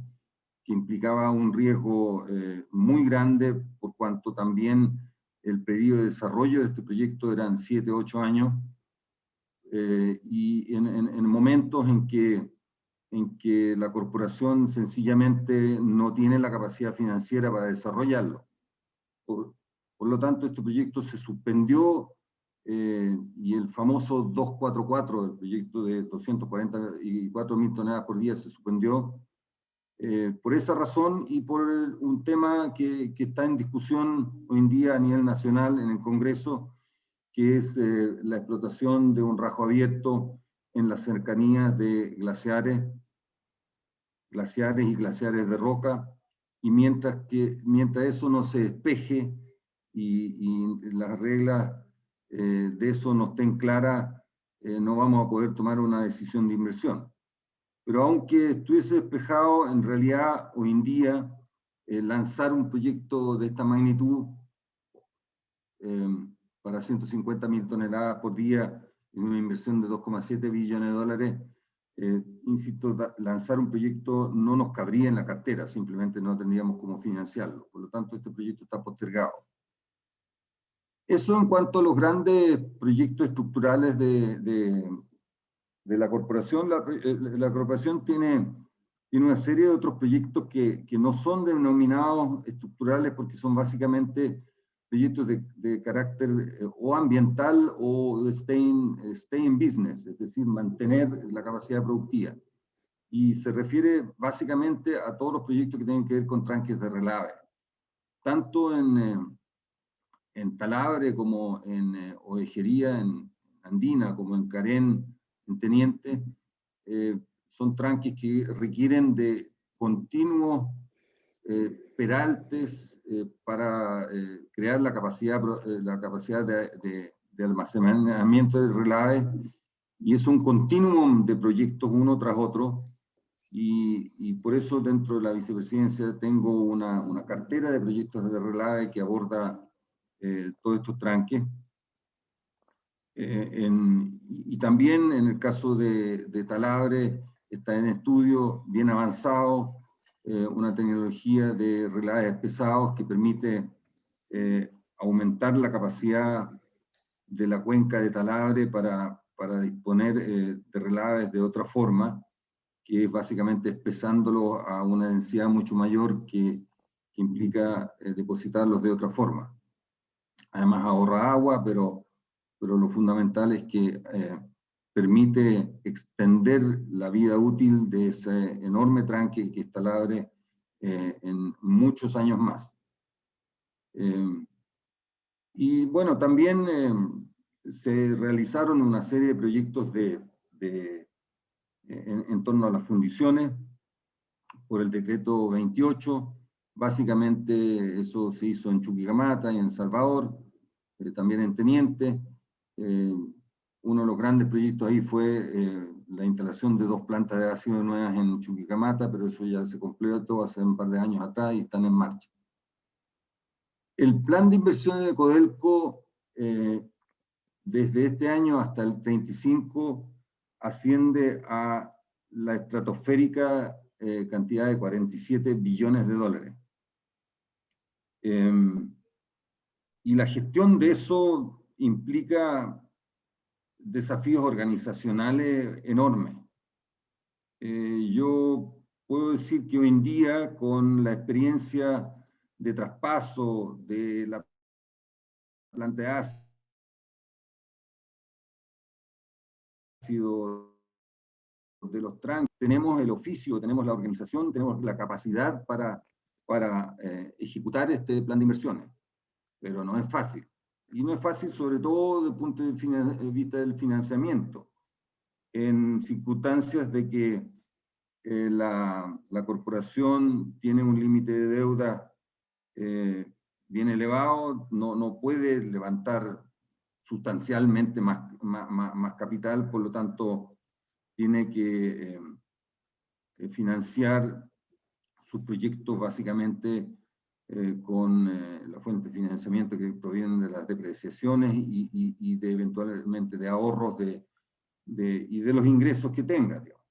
que implicaba un riesgo muy grande, por cuanto también el periodo de desarrollo de este proyecto eran 7 u 8 años, y en momentos en que la corporación sencillamente no tiene la capacidad financiera para desarrollarlo. Por lo tanto, este proyecto se suspendió, y el famoso 244, el proyecto de 244.000 toneladas por día, se suspendió por esa razón y por un tema que está en discusión hoy en día a nivel nacional en el Congreso, que es la explotación de un rajo abierto en las cercanías de glaciares y glaciares de roca, y mientras eso no se despeje y las reglas de eso no estén claras, no vamos a poder tomar una decisión de inversión. Pero aunque estuviese despejado, en realidad hoy en día lanzar un proyecto de esta magnitud para 150.000 toneladas por día en una inversión de 2,7 billones de dólares, insisto, lanzar un proyecto no nos cabría en la cartera, simplemente no tendríamos cómo financiarlo. Por lo tanto, este proyecto está postergado. Eso en cuanto a los grandes proyectos estructurales de la corporación. La corporación tiene una serie de otros proyectos que no son denominados estructurales porque son básicamente proyectos de carácter o ambiental o de stay in business, es decir, mantener la capacidad productiva. Y se refiere básicamente a todos los proyectos que tienen que ver con tranques de relave, tanto en Talabre como en Ovejería, en Andina, como en Carén, en Teniente. Son tranques que requieren de continuos peraltes para crear la capacidad de almacenamiento de relave, y es un continuum de proyectos uno tras otro, y por eso dentro de la vicepresidencia tengo una cartera de proyectos de relave que aborda todos estos tranques. Y también en el caso de Talabre está en estudio bien avanzado una tecnología de relaves pesados que permite aumentar la capacidad de la cuenca de Talabre para disponer de relaves de otra forma, que es básicamente espesándolo a una densidad mucho mayor que implica depositarlos de otra forma. Además ahorra agua, pero lo fundamental es que permite extender la vida útil de ese enorme tranque que es Talabre en muchos años más. Y bueno, también se realizaron una serie de proyectos en torno a las fundiciones por el decreto 28. Básicamente eso se hizo en Chuquicamata y en Salvador, también en Teniente. Uno de los grandes proyectos ahí fue la instalación de 2 plantas de ácido nuevas en Chuquicamata, pero eso ya se completó hace un par de años atrás y están en marcha. El plan de inversiones de Codelco, desde este año hasta el 35, asciende a la estratosférica cantidad de 47 billones de dólares. Y la gestión de eso implica desafíos organizacionales enormes. Yo puedo decir que hoy en día, con la experiencia de traspaso de la planta de ácido, de los tranques, tenemos el oficio, tenemos la organización, tenemos la capacidad para ejecutar este plan de inversiones, pero no es fácil. Y no es fácil sobre todo desde el punto de vista del financiamiento, en circunstancias de que la corporación tiene un límite de deuda bien elevado, no puede levantar sustancialmente más capital, por lo tanto tiene que financiar sus proyectos básicamente con la fuente de financiamiento que provienen de las depreciaciones y de eventualmente de ahorros y de los ingresos que tenga, digamos.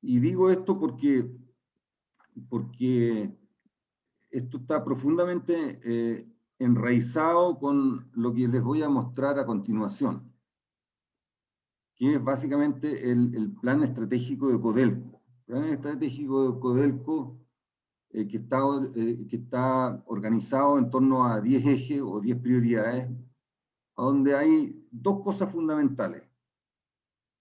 Y digo esto porque esto está profundamente enraizado con lo que les voy a mostrar a continuación, que es básicamente el plan estratégico de Codelco. El plan estratégico de Codelco que está organizado en torno a 10 ejes o 10 prioridades, donde hay 2 cosas fundamentales.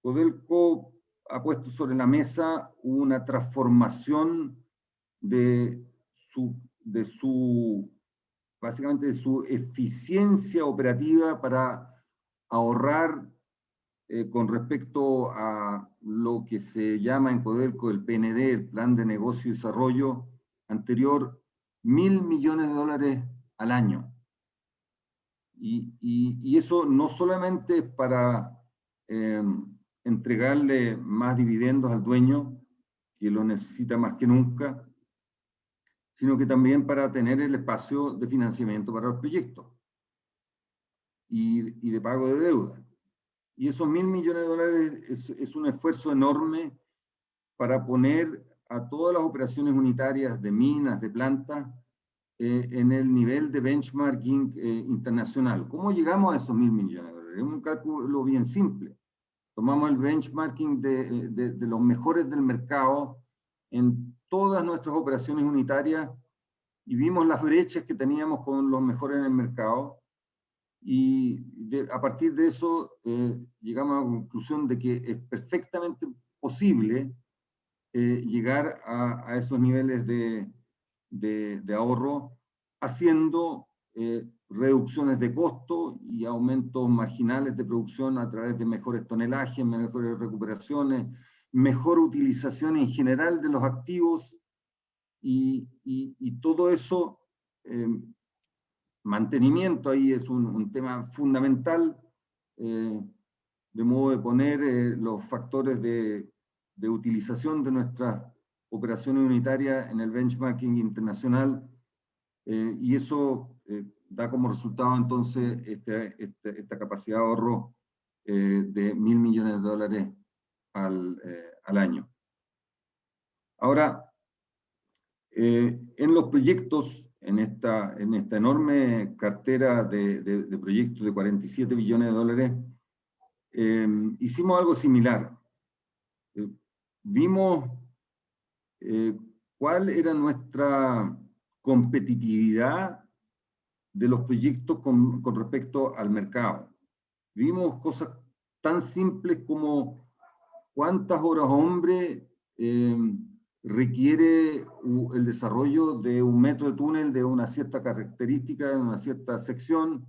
Codelco ha puesto sobre la mesa una transformación básicamente de su eficiencia operativa para ahorrar con respecto a lo que se llama en Codelco el PND, el Plan de Negocio y Desarrollo anterior, $1.000 millones al año. Y eso no solamente es para entregarle más dividendos al dueño, que lo necesita más que nunca, sino que también para tener el espacio de financiamiento para los proyectos y de pago de deuda. Y esos $1.000 millones es un esfuerzo enorme para poner a todas las operaciones unitarias de minas, de plantas, en el nivel de benchmarking internacional. ¿Cómo llegamos a esos $1.000 millones? Es un cálculo bien simple. Tomamos el benchmarking de los mejores del mercado en todas nuestras operaciones unitarias y vimos las brechas que teníamos con los mejores en el mercado y a partir de eso llegamos a la conclusión de que es perfectamente posible llegar a esos niveles de ahorro haciendo reducciones de costo y aumentos marginales de producción a través de mejores tonelajes, mejores recuperaciones, mejor utilización en general de los activos y todo eso, mantenimiento ahí es un tema fundamental, de modo de poner los factores de utilización de nuestras operaciones unitarias en el benchmarking internacional, y eso da como resultado entonces esta capacidad de ahorro de $1.000 millones al año. Ahora, en los proyectos, en esta enorme cartera de proyectos de $47 billones, hicimos algo similar. Vimos cuál era nuestra competitividad de los proyectos con respecto al mercado. Vimos cosas tan simples como cuántas horas hombre requiere el desarrollo de un metro de túnel de una cierta característica, de una cierta sección,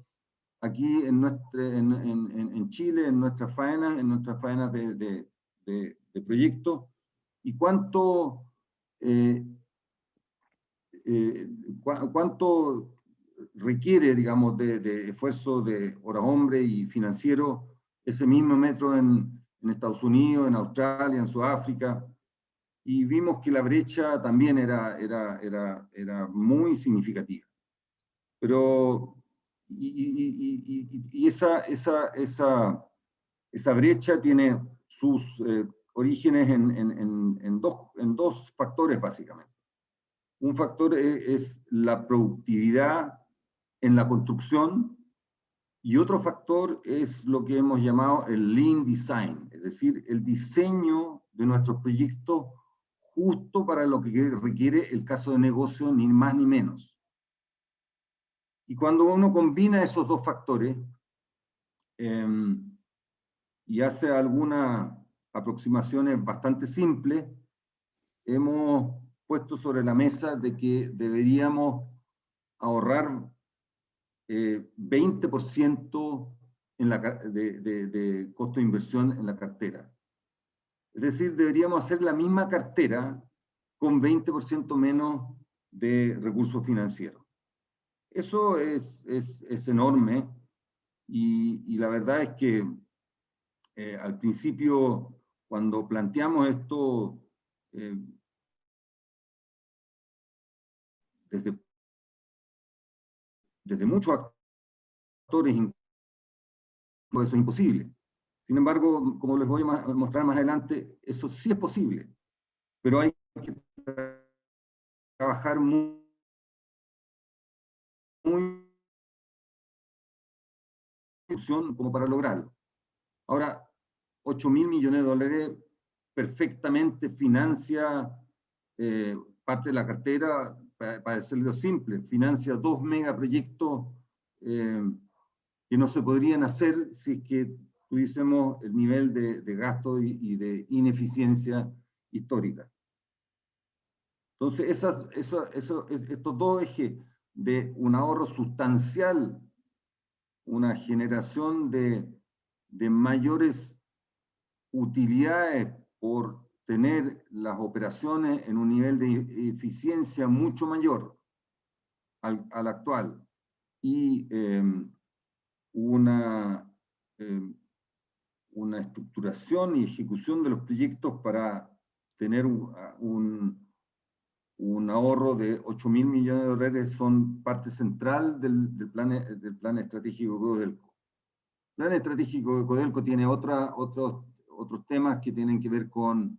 aquí en Chile, en nuestras faenas de proyectos, y cuánto requiere, digamos, de esfuerzo de horas hombre y financiero ese mismo metro en Estados Unidos, en Australia, en Sudáfrica, y vimos que la brecha también era muy significativa. Pero, esa brecha tiene sus orígenes en dos factores, básicamente. Un factor es la productividad en la construcción, y otro factor es lo que hemos llamado el lean design, es decir, el diseño de nuestros proyectos justo para lo que requiere el caso de negocio, ni más ni menos. Y cuando uno combina esos dos factores y hace algunas aproximaciones bastante simples, hemos puesto sobre la mesa de que deberíamos ahorrar 20% de costo de inversión en la cartera. Es decir, deberíamos hacer la misma cartera con 20% menos de recursos financieros. Eso es enorme y la verdad es que al principio, cuando planteamos esto, desde muchos actores, eso es imposible. Sin embargo, como les voy a mostrar más adelante, eso sí es posible, pero hay que trabajar muy como para lograrlo. Ahora, $8.000 millones perfectamente financia parte de la cartera, para decirlo simple, financia 2 megaproyectos que no se podrían hacer si es que tuviésemos el nivel de gasto y de ineficiencia histórica. Entonces, estos dos ejes de un ahorro sustancial, una generación de mayores utilidades por tener las operaciones en un nivel de eficiencia mucho mayor al actual, y una estructuración y ejecución de los proyectos para tener un ahorro de 8.000 millones de dólares son parte central del plan estratégico de Codelco. El plan estratégico de Codelco tiene otros temas que tienen que ver con,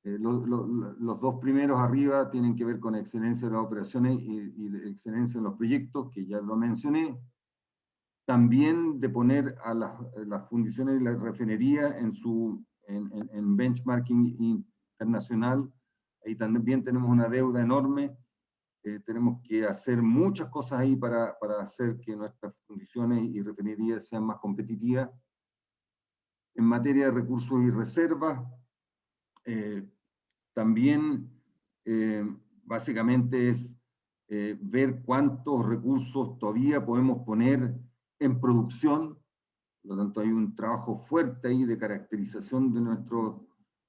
los dos primeros arriba tienen que ver con excelencia de las operaciones y excelencia en los proyectos, que ya lo mencioné. También de poner a las fundiciones y la refinería en benchmarking internacional. Ahí también tenemos una deuda enorme. Tenemos que hacer muchas cosas ahí para hacer que nuestras fundiciones y refinerías sean más competitivas. En materia de recursos y reservas, también básicamente es ver cuántos recursos todavía podemos poner en producción. Por lo tanto, hay un trabajo fuerte ahí de caracterización de nuestros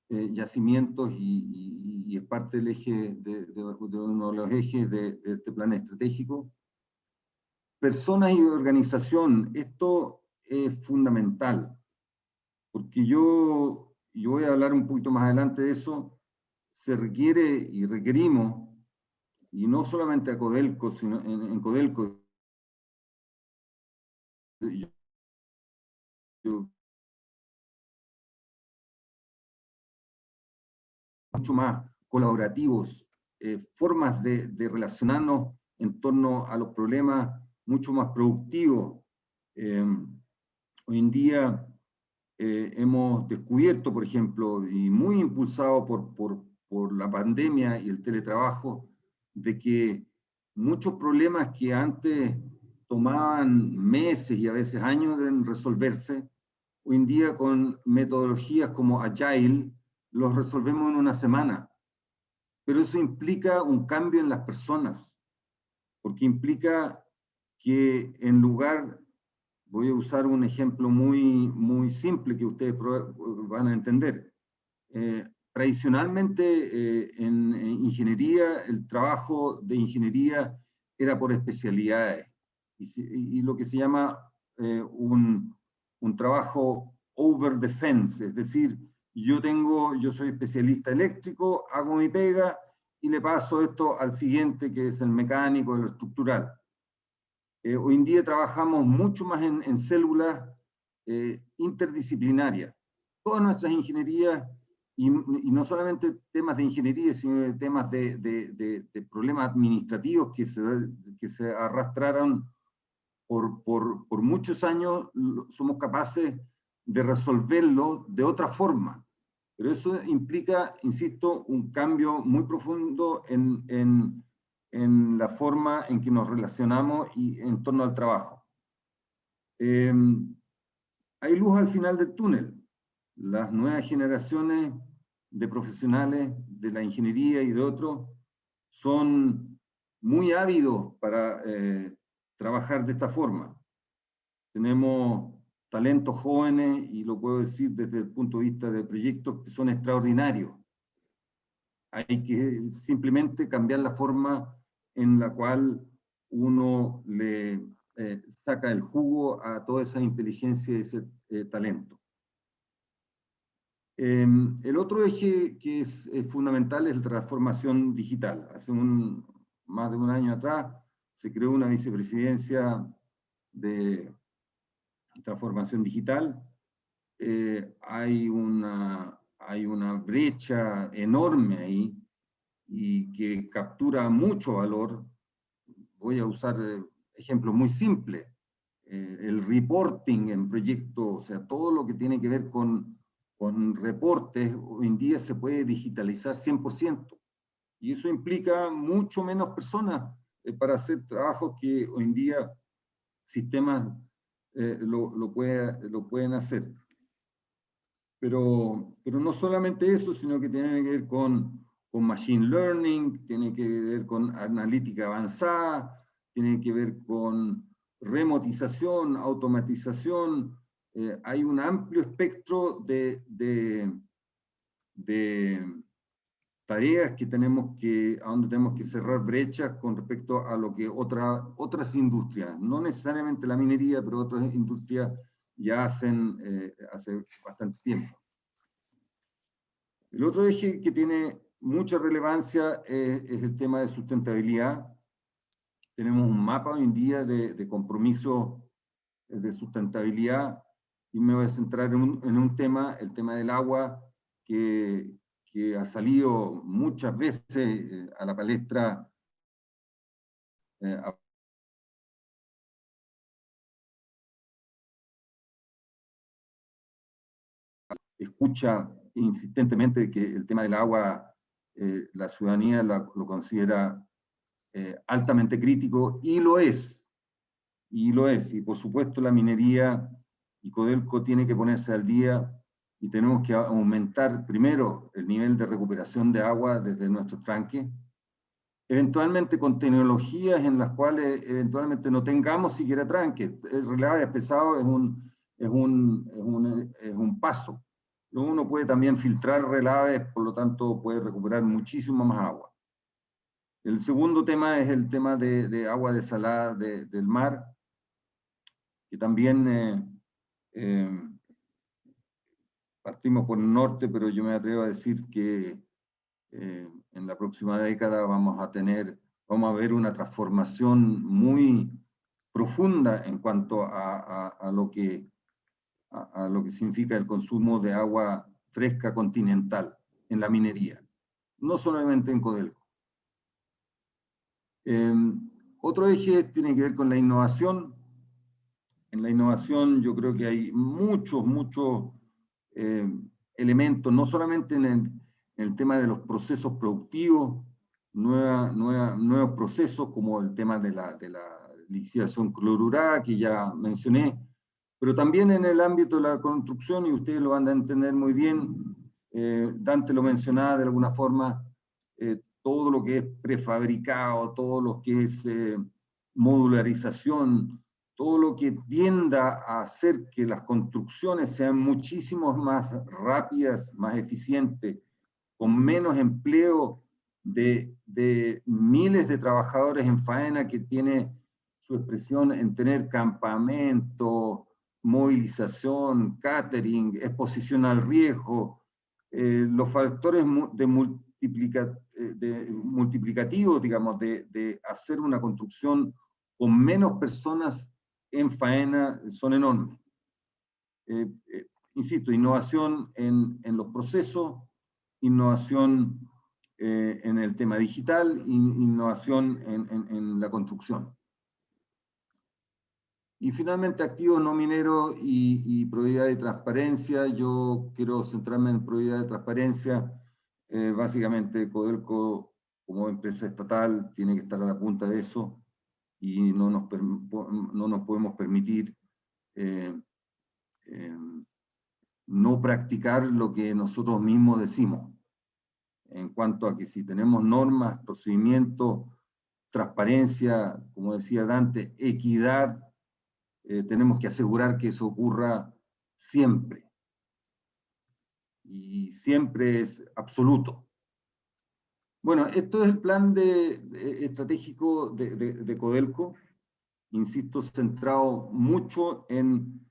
yacimientos y es parte del eje, de uno de los ejes de este plan estratégico. Personas y organización, esto es fundamental, porque yo voy a hablar un poquito más adelante de eso. Se requiere y requerimos, y no solamente a Codelco, sino en Codelco, mucho más colaborativos, formas de relacionarnos en torno a los problemas mucho más productivos. Hoy en día hemos descubierto, por ejemplo, y muy impulsado por la pandemia y el teletrabajo, de que muchos problemas que antes tomaban meses y a veces años en resolverse, hoy en día con metodologías como Agile, los resolvemos en una semana. Pero eso implica un cambio en las personas, porque implica que en lugar, voy a usar un ejemplo muy simple que ustedes van a entender. Tradicionalmente en ingeniería, el trabajo de ingeniería era por especialidades, y lo que se llama un trabajo over the fence, es decir, yo soy especialista eléctrico, hago mi pega y le paso esto al siguiente, que es el mecánico, el estructural. Hoy en día trabajamos mucho más en células interdisciplinarias. Todas nuestras ingenierías, y no solamente temas de ingeniería, sino temas de problemas administrativos que se arrastraron por muchos años, somos capaces de resolverlo de otra forma. Pero eso implica, insisto, un cambio muy profundo en la forma en que nos relacionamos y en torno al trabajo. Hay luz al final del túnel. Las nuevas generaciones de profesionales de la ingeniería y de otros son muy ávidos para trabajar de esta forma. Tenemos talentos jóvenes, y lo puedo decir desde el punto de vista de proyectos que son extraordinarios. Hay que simplemente cambiar la forma en la cual uno le saca el jugo a toda esa inteligencia y ese talento. El otro eje que es fundamental es la transformación digital. Hace más de un año atrás se creó una vicepresidencia de transformación digital. Hay una brecha enorme ahí y que captura mucho valor. Voy a usar ejemplos muy simples. El reporting en proyectos, o sea, todo lo que tiene que ver con reportes, hoy en día se puede digitalizar 100%. Y eso implica mucho menos personas para hacer trabajos que hoy en día sistemas lo pueden hacer. Pero no solamente eso, sino que tiene que ver con machine learning, tiene que ver con analítica avanzada, tiene que ver con remotización, automatización. Hay un amplio espectro de tareas que a donde tenemos que cerrar brechas con respecto a lo que otras industrias, no necesariamente la minería, pero otras industrias ya hacen hace bastante tiempo. El otro eje que tiene mucha relevancia es el tema de sustentabilidad. Tenemos un mapa hoy en día de compromiso de sustentabilidad, y me voy a centrar en un tema, el tema del agua, que ha salido muchas veces a la palestra escucha insistentemente que el tema del agua, la ciudadanía lo considera altamente crítico, y lo es, y por supuesto la minería y Codelco tiene que ponerse al día, y tenemos que aumentar primero el nivel de recuperación de agua desde nuestros tranques, eventualmente con tecnologías en las cuales eventualmente no tengamos siquiera tranques. El relave pesado es un paso. Uno puede también filtrar relaves, por lo tanto puede recuperar muchísimo más agua. El segundo tema es el tema de agua desalada del mar, que también partimos por el norte, pero yo me atrevo a decir que en la próxima década vamos a ver una transformación muy profunda en cuanto a lo que significa el consumo de agua fresca continental en la minería, no solamente en Codelco. Otro eje tiene que ver con la innovación. En la innovación yo creo que hay muchos elementos, no solamente en el tema de los procesos productivos, nuevos procesos como el tema de la lixiviación clorurada que ya mencioné, pero también en el ámbito de la construcción, y ustedes lo van a entender muy bien, Dante lo mencionaba de alguna forma, todo lo que es prefabricado, todo lo que es modularización, todo lo que tienda a hacer que las construcciones sean muchísimo más rápidas, más eficientes, con menos empleo de miles de trabajadores en faena, que tiene su expresión en tener campamento, movilización, catering, exposición al riesgo, los factores multiplicativos, digamos, de hacer una construcción con menos personas en faena son enormes. Insisto, innovación en los procesos, innovación en el tema digital, innovación en la construcción. Y finalmente, activos no mineros y probabilidad de transparencia. Yo quiero centrarme en probabilidad de transparencia. Básicamente, Codelco, como empresa estatal, tiene que estar a la punta de eso, y no nos podemos permitir no practicar lo que nosotros mismos decimos, en cuanto a que si tenemos normas, procedimientos, transparencia, como decía Dante, equidad, tenemos que asegurar que eso ocurra siempre. Y siempre es absoluto. Bueno, esto es el plan estratégico de Codelco. Insisto, centrado mucho en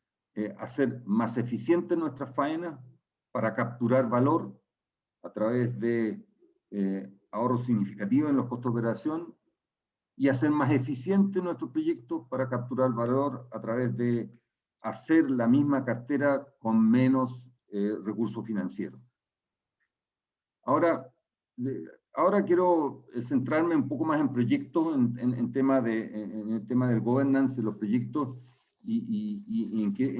hacer más eficientes nuestras faenas para capturar valor a través de ahorros significativos en los costos de operación, y hacer más eficientes nuestros proyectos para capturar valor a través de hacer la misma cartera con menos recursos financieros. Ahora quiero centrarme un poco más en proyectos, en el tema del governance de los proyectos, y en qué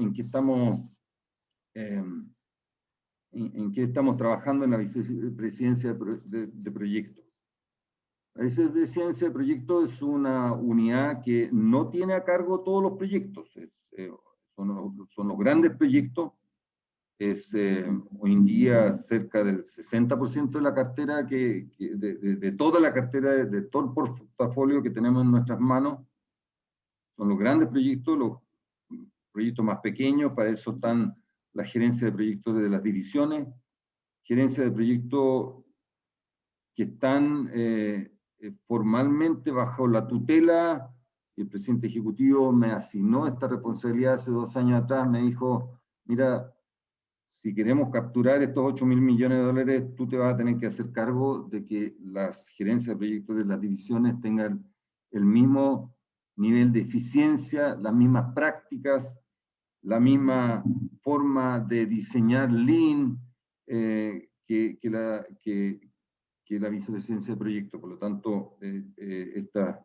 estamos trabajando en la vicepresidencia de proyectos. La vicepresidencia de proyectos es una unidad que no tiene a cargo todos los proyectos, son los grandes proyectos, es hoy en día cerca del 60% de la cartera, de toda la cartera, de todo el portafolio que tenemos en nuestras manos. Son los grandes proyectos, los proyectos más pequeños, para eso están la gerencia de proyectos de las divisiones, gerencia de proyectos que están formalmente bajo la tutela. El presidente ejecutivo me asignó esta responsabilidad hace 2 años atrás, me dijo, mira, si queremos capturar estos 8.000 millones de dólares, tú te vas a tener que hacer cargo de que las gerencias de proyectos de las divisiones tengan el mismo nivel de eficiencia, las mismas prácticas, la misma forma de diseñar Lean que la vicepresidencia de proyectos. Por lo tanto, estas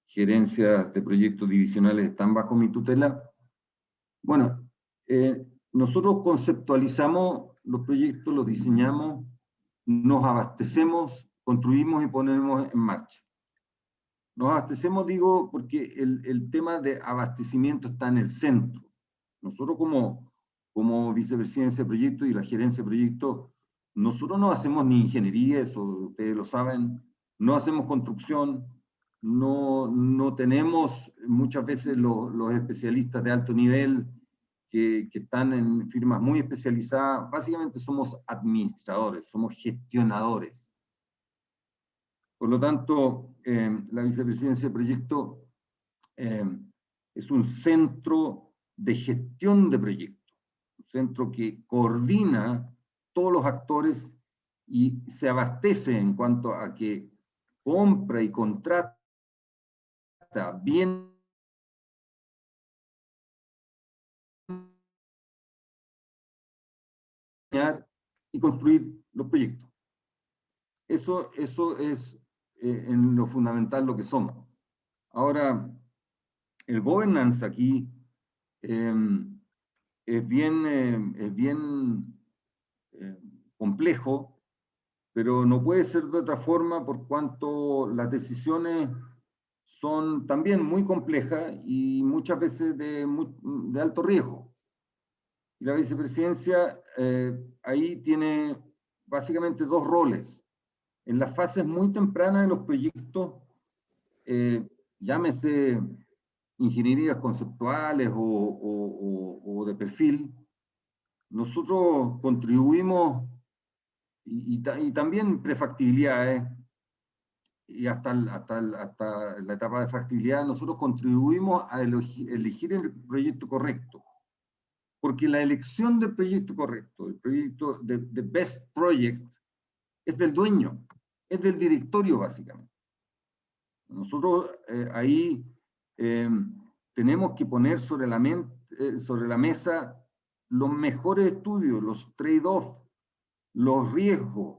gerencias de proyectos divisionales están bajo mi tutela. Bueno, nosotros conceptualizamos los proyectos, los diseñamos, nos abastecemos, construimos y ponemos en marcha. Nos abastecemos, digo, porque el tema de abastecimiento está en el centro. Nosotros como vicepresidencia de proyectos y la gerencia de proyectos, nosotros no hacemos ni ingeniería, eso ustedes lo saben, no hacemos construcción, no tenemos muchas veces los especialistas de alto nivel que están en firmas muy especializadas. Básicamente somos administradores, somos gestionadores. Por lo tanto, la vicepresidencia de proyecto es un centro de gestión de proyectos, un centro que coordina todos los actores y se abastece en cuanto a que compra y contrata bien y construir los proyectos. Eso es en lo fundamental lo que somos. Ahora, el governance aquí es bien complejo, pero no puede ser de otra forma por cuanto las decisiones son también muy complejas y muchas veces de alto riesgo. Y la vicepresidencia ahí tiene básicamente 2 roles. En las fases muy tempranas de los proyectos, llámese ingenierías conceptuales o de perfil, nosotros contribuimos, y también prefactibilidades, y hasta la etapa de factibilidad, nosotros contribuimos a elegir el proyecto correcto. Porque la elección del proyecto correcto, el proyecto de best project, es del dueño, es del directorio básicamente. Nosotros ahí tenemos que poner sobre la mesa los mejores estudios, los trade-off, los riesgos,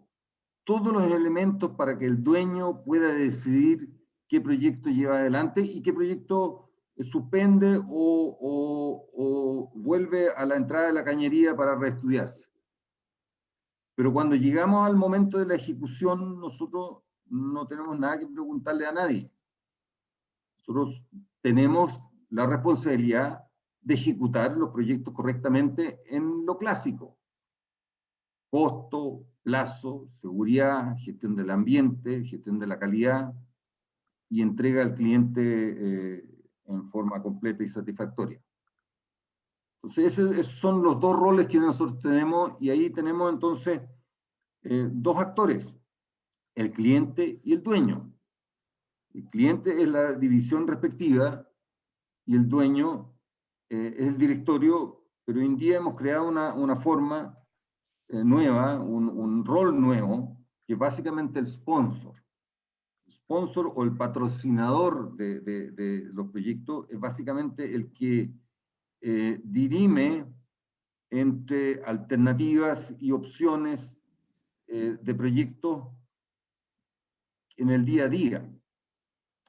todos los elementos para que el dueño pueda decidir qué proyecto lleva adelante y qué proyecto suspende o vuelve a la entrada de la cañería para reestudiarse. Pero cuando llegamos al momento de la ejecución, nosotros no tenemos nada que preguntarle a nadie. Nosotros tenemos la responsabilidad de ejecutar los proyectos correctamente en lo clásico. Costo, plazo, seguridad, gestión del ambiente, gestión de la calidad y entrega al cliente en forma completa y satisfactoria. Entonces, esos son los 2 roles que nosotros tenemos, y ahí tenemos entonces 2 actores, el cliente y el dueño. El cliente es la división respectiva y el dueño es el directorio, pero hoy en día hemos creado una forma nueva, un rol nuevo, que es básicamente el sponsor. El sponsor o el patrocinador de los proyectos es básicamente el que dirime entre alternativas y opciones de proyectos en el día a día.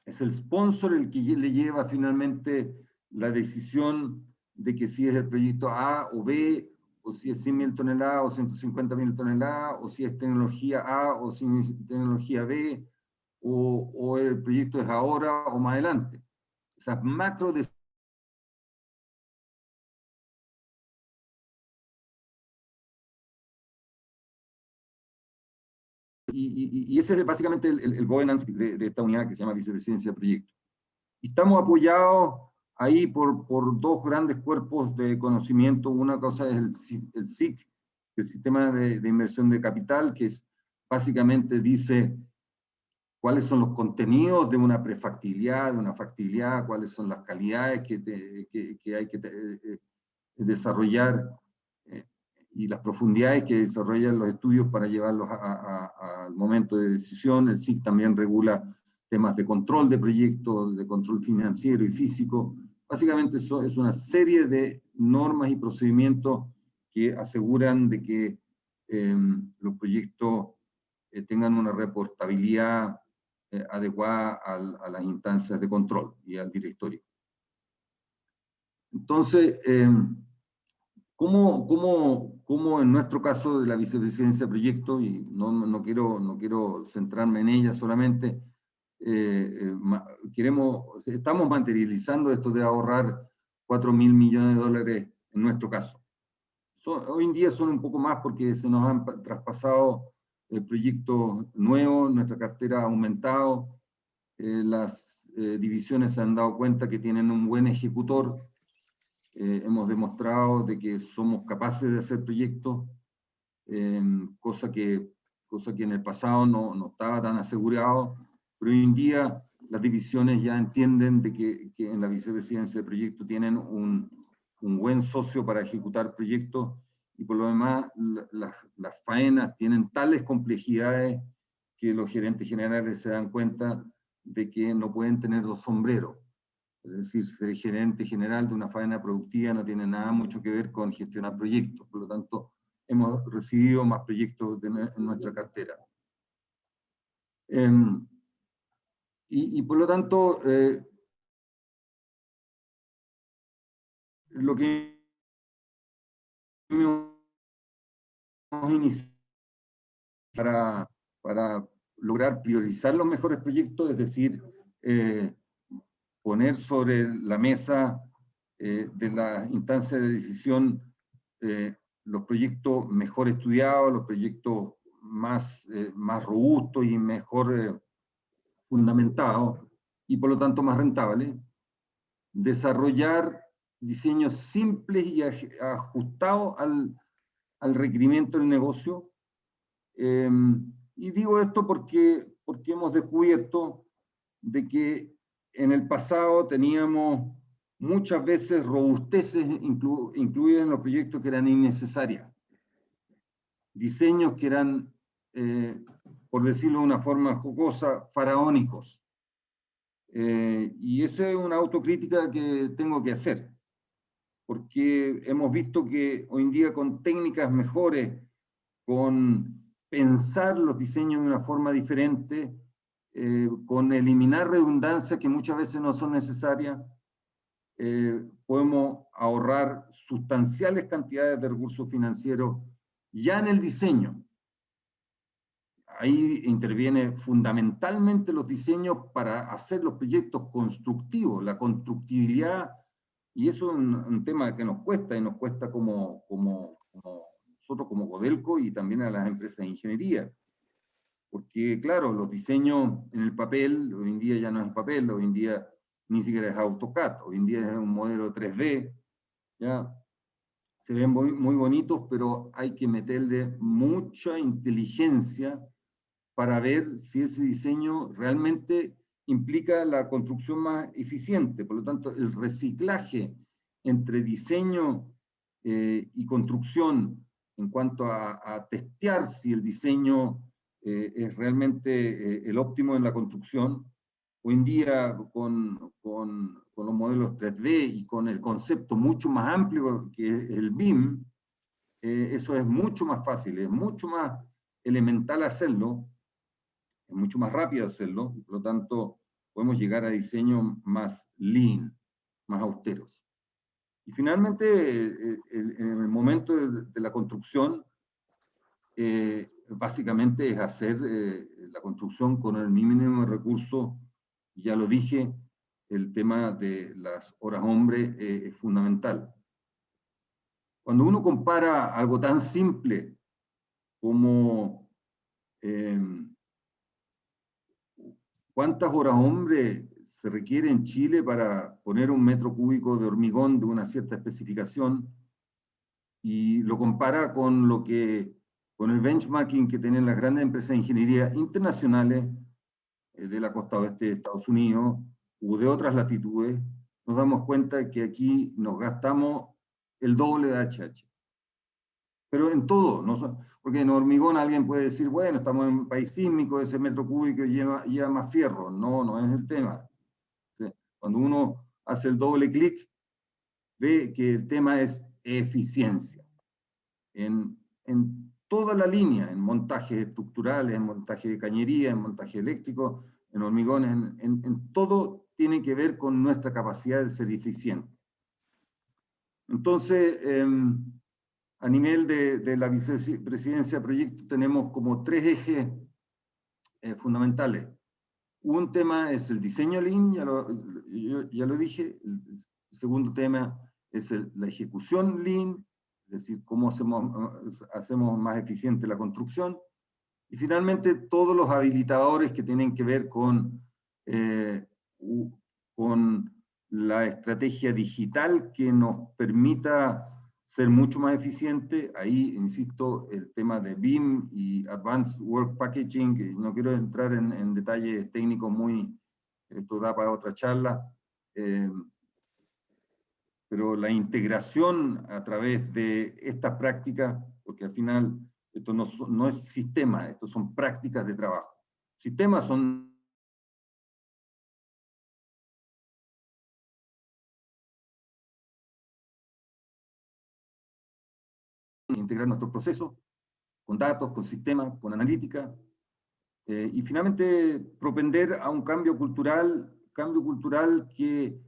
Es el sponsor el que le lleva finalmente la decisión de que si es el proyecto A o B, o si es 100.000 toneladas o 150.000 toneladas, o si es tecnología A o si es tecnología B, o el proyecto es ahora o más adelante. Esas macro y ese es básicamente el governance de esta unidad que se llama Vicepresidencia de Proyectos. Y estamos apoyados ahí por dos grandes cuerpos de conocimiento. Una cosa es el SIC, el Sistema de Inversión de Capital, que básicamente dice cuáles son los contenidos de una prefactibilidad, de una factibilidad, cuáles son las calidades que hay que desarrollar y las profundidades que desarrollan los estudios para llevarlos al momento de decisión. El SIC también regula temas de control de proyectos, de control financiero y físico. Básicamente eso es una serie de normas y procedimientos que aseguran de que los proyectos tengan una reportabilidad adecuada a las instancias de control y al directorio. Entonces, ¿cómo en nuestro caso de la Vicepresidencia de Proyectos, y no quiero centrarme en ella solamente, estamos materializando esto de ahorrar 4.000 millones de dólares en nuestro caso? Hoy en día son un poco más porque se nos han traspasado proyectos nuevos, nuestra cartera ha aumentado, las divisiones se han dado cuenta que tienen un buen ejecutor, hemos demostrado de que somos capaces de hacer proyectos, cosa que en el pasado no estaba tan asegurado, pero hoy en día las divisiones ya entienden de que en la Vicepresidencia de Proyectos tienen un buen socio para ejecutar proyectos, y por lo demás las faenas tienen tales complejidades que los gerentes generales se dan cuenta de que no pueden tener dos sombreros. Es decir, ser gerente general de una faena productiva no tiene nada mucho que ver con gestionar proyectos. Por lo tanto, hemos recibido más proyectos en nuestra cartera. Y por lo tanto, lo que hemos iniciado para lograr priorizar los mejores proyectos, es decir, poner sobre la mesa de la instancia de decisión los proyectos mejor estudiados, los proyectos más robustos y mejor fundamentados, y por lo tanto más rentables. Desarrollar diseños simples y ajustados al requerimiento del negocio. Y digo esto porque hemos descubierto de que en el pasado teníamos muchas veces robusteces incluidas en los proyectos que eran innecesarias. Diseños que eran, por decirlo de una forma jocosa, faraónicos. Y esa es una autocrítica que tengo que hacer, porque hemos visto que hoy en día con técnicas mejores, con pensar los diseños de una forma diferente, con eliminar redundancias que muchas veces no son necesarias, podemos ahorrar sustanciales cantidades de recursos financieros ya en el diseño. Ahí interviene fundamentalmente los diseños para hacer los proyectos constructivos, la constructibilidad, y eso es un tema que nos cuesta, y nos cuesta como nosotros como Codelco y también a las empresas de ingeniería. Porque claro, los diseños en el papel, hoy en día ya no es papel, hoy en día ni siquiera es AutoCAD, hoy en día es un modelo 3D, ¿ya? Se ven muy bonitos, pero hay que meterle mucha inteligencia para ver si ese diseño realmente implica la construcción más eficiente. Por lo tanto, el reciclaje entre diseño y construcción en cuanto a testear si el diseño es realmente el óptimo en la construcción, hoy en día con los modelos 3D y con el concepto mucho más amplio que es el BIM, eso es mucho más fácil, es mucho más elemental hacerlo, es mucho más rápido hacerlo, por lo tanto podemos llegar a diseños más lean, más austeros. Y finalmente, en el momento de la construcción, básicamente es hacer la construcción con el mínimo de recursos. Ya lo dije, el tema de las horas hombre es fundamental. Cuando uno compara algo tan simple como ¿Cuántas horas hombre se requiere en Chile para poner un metro cúbico de hormigón de una cierta especificación? Y lo compara con el benchmarking que tienen las grandes empresas de ingeniería internacionales de la costa oeste de Estados Unidos u de otras latitudes, nos damos cuenta que aquí nos gastamos el doble de HH. Pero en todo, no, porque en hormigón alguien puede decir, bueno, estamos en un país sísmico, ese metro cúbico lleva más fierro. No, no es el tema. Cuando uno hace el doble clic, ve que el tema es eficiencia. En toda la línea, en montajes estructurales, en montaje de cañería, en montaje eléctrico, en hormigón, en todo tiene que ver con nuestra capacidad de ser eficiente. Entonces, a nivel de la vicepresidencia de proyecto tenemos como 3 ejes fundamentales. Un tema es el diseño Lean, ya lo dije. El segundo tema es la ejecución Lean, es decir, cómo hacemos más eficiente la construcción. Y finalmente, todos los habilitadores que tienen que ver con la estrategia digital que nos permita ser mucho más eficiente. Ahí, insisto, el tema de BIM y Advanced Work Packaging, que no quiero entrar en detalles técnicos esto da para otra charla, pero la integración a través de estas prácticas, porque al final esto no es sistema, esto son prácticas de trabajo. Sistemas son integrar nuestros procesos con datos, con sistemas, con analítica, y finalmente propender a un cambio cultural que,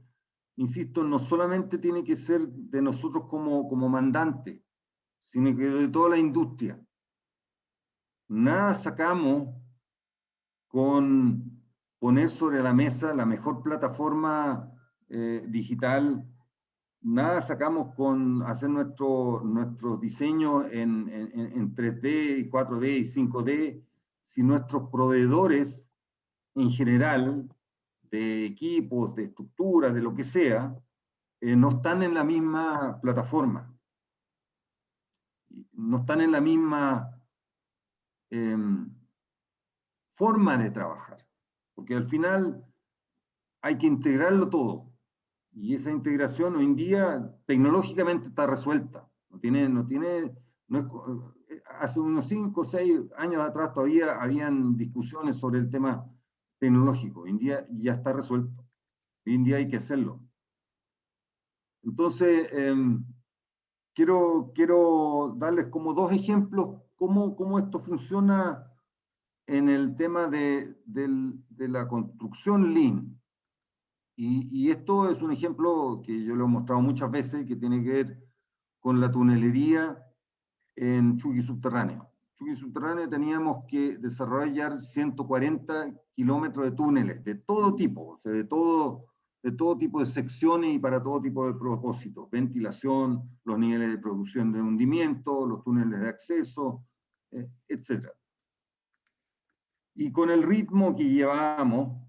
insisto, no solamente tiene que ser de nosotros como mandantes, sino que de toda la industria. Nada sacamos con poner sobre la mesa la mejor plataforma digital, nada sacamos con hacer nuestros diseños en 3D, y 4D y 5D, si nuestros proveedores en general, de equipos, de estructuras, de lo que sea, no están en la misma plataforma, no están en la misma forma de trabajar, porque al final hay que integrarlo todo, y esa integración hoy en día tecnológicamente está resuelta, hace unos 5 o 6 años atrás todavía habían discusiones sobre el tema tecnológico, hoy en día ya está resuelto, hoy en día hay que hacerlo. Entonces, quiero darles como 2 ejemplos cómo esto funciona en el tema de la construcción Lean. Y esto es un ejemplo que yo lo he mostrado muchas veces, que tiene que ver con la tunelería en Chugui Subterráneo. Chugui Subterráneo teníamos que desarrollar 140 kilómetros de túneles, de todo tipo, o sea, de todo tipo de secciones y para todo tipo de propósitos. Ventilación, los niveles de producción de hundimiento, los túneles de acceso, etc. Y con el ritmo que llevábamos,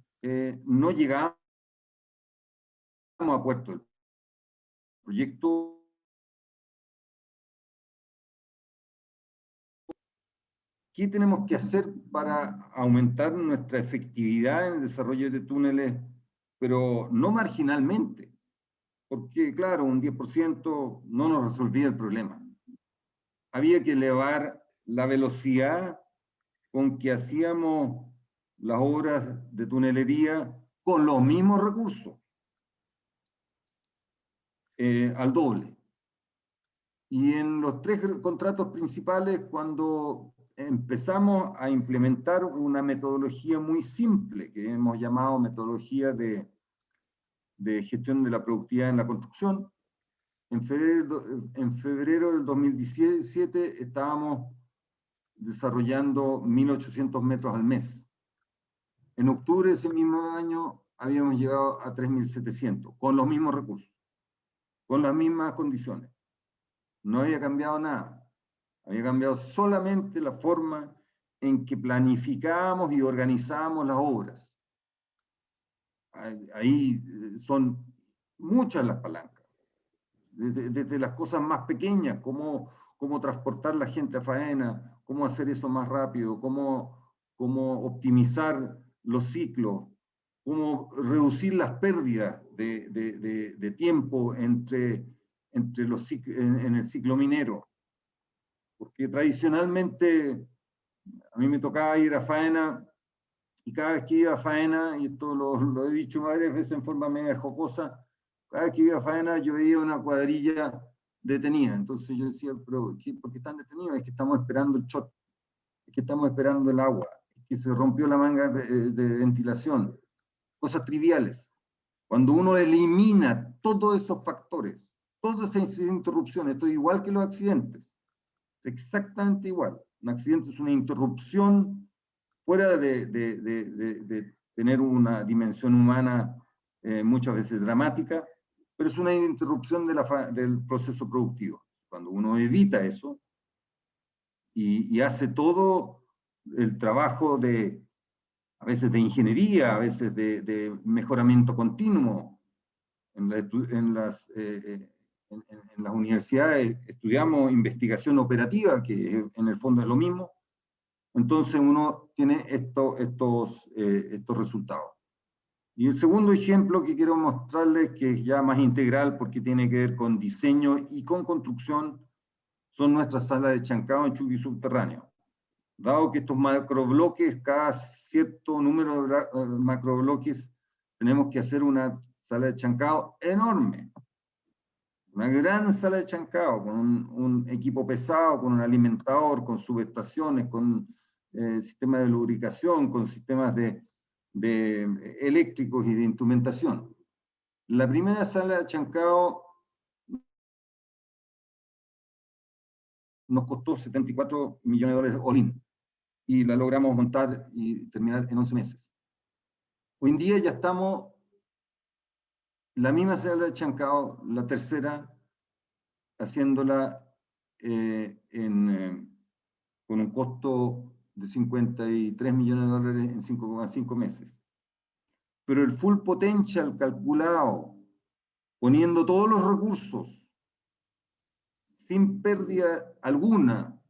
no llegábamos a puerto. El proyecto ¿qué tenemos que hacer para aumentar nuestra efectividad en el desarrollo de túneles, pero no marginalmente? Porque, claro, un 10% no nos resolvía el problema. Había que elevar la velocidad con que hacíamos las obras de tunelería con los mismos recursos, al doble. Y en los 3 contratos principales, cuando empezamos a implementar una metodología muy simple, que hemos llamado metodología de gestión de la productividad en la construcción, en febrero del 2017 estábamos desarrollando 1.800 metros al mes. En octubre de ese mismo año habíamos llegado a 3.700, con los mismos recursos, con las mismas condiciones. No había cambiado nada. Había cambiado solamente la forma en que planificamos y organizamos las obras. Ahí son muchas las palancas, desde las cosas más pequeñas, cómo transportar la gente a faena, cómo hacer eso más rápido, cómo optimizar los ciclos, cómo reducir las pérdidas de tiempo en el ciclo minero. Porque tradicionalmente a mí me tocaba ir a faena, y cada vez que iba a faena, y esto lo he dicho varias veces en forma media jocosa, cada vez que iba a faena yo veía una cuadrilla detenida. Entonces yo decía, pero ¿por qué están detenidos? Es que estamos esperando el shot, es que estamos esperando el agua, es que se rompió la manga de ventilación. Cosas triviales. Cuando uno elimina todos esos factores, todas esas interrupciones, esto es igual que los accidentes, es exactamente igual. Un accidente es una interrupción fuera de tener una dimensión humana muchas veces dramática, pero es una interrupción del proceso productivo. Cuando uno evita eso y hace todo el trabajo a veces de ingeniería, a veces de mejoramiento continuo, en las universidades estudiamos investigación operativa, que en el fondo es lo mismo. Entonces uno tiene estos resultados. Y el segundo ejemplo que quiero mostrarles, que es ya más integral porque tiene que ver con diseño y con construcción, son nuestras salas de chancado en Chugui subterráneo. Dado que estos macrobloques, cada cierto número de macrobloques, tenemos que hacer una sala de chancado enorme. Una gran sala de chancado, con un equipo pesado, con un alimentador, con subestaciones, con sistemas de lubricación, con sistemas de eléctricos y de instrumentación. La primera sala de chancado nos costó $74 millones all-in, y la logramos montar y terminar en 11 meses. Hoy en día ya estamos, la misma sala de chancado, la tercera, haciéndola con un costo de $53 millones en 5,5 meses. Pero el full potential calculado, poniendo todos los recursos, sin pérdida alguna,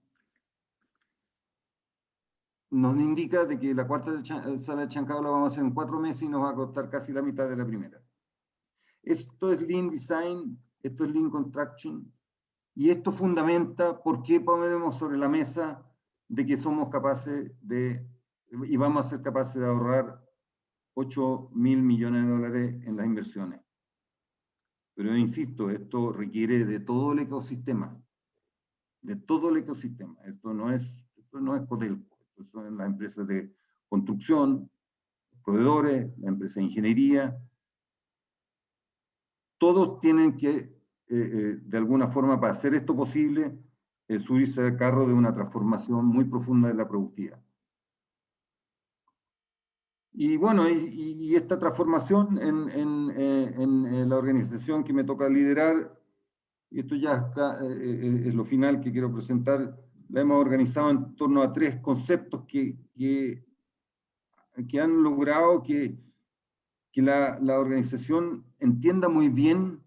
nos indica de que la cuarta sala de chancado la vamos a hacer en 4 meses y nos va a costar casi la mitad de la primera. Esto es Lean Design, esto es Lean Construction, y esto fundamenta por qué ponemos sobre la mesa de que somos capaces y vamos a ser capaces de ahorrar $8.000 millones en las inversiones. Pero insisto, esto requiere de todo el ecosistema, Esto no es Codelco, esto son las empresas de construcción, proveedores, la empresa de ingeniería. Todos tienen que, de alguna forma, para hacer esto posible, subirse al carro de una transformación muy profunda de la productividad. Y bueno, y esta transformación en la organización que me toca liderar, y esto ya es lo final que quiero presentar, la hemos organizado en torno a 3 conceptos que han logrado que la organización entienda muy bien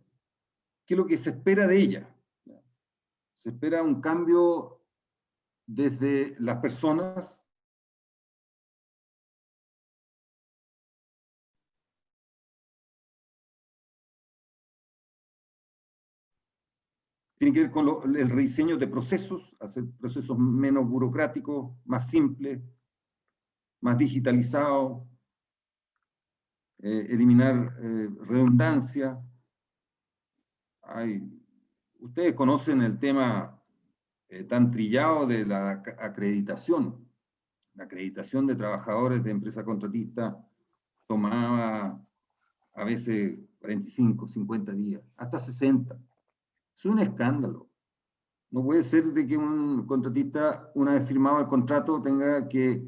qué es lo que se espera de ella. Se espera un cambio desde las personas, tiene que ver con el rediseño de procesos, hacer procesos menos burocráticos, más simples, más digitalizados, eliminar redundancia. Ustedes conocen el tema tan trillado de la acreditación. La acreditación de trabajadores de empresa contratista tomaba a veces 45, 50 días, hasta 60. Es un escándalo. No puede ser de que un contratista, una vez firmado el contrato, tenga que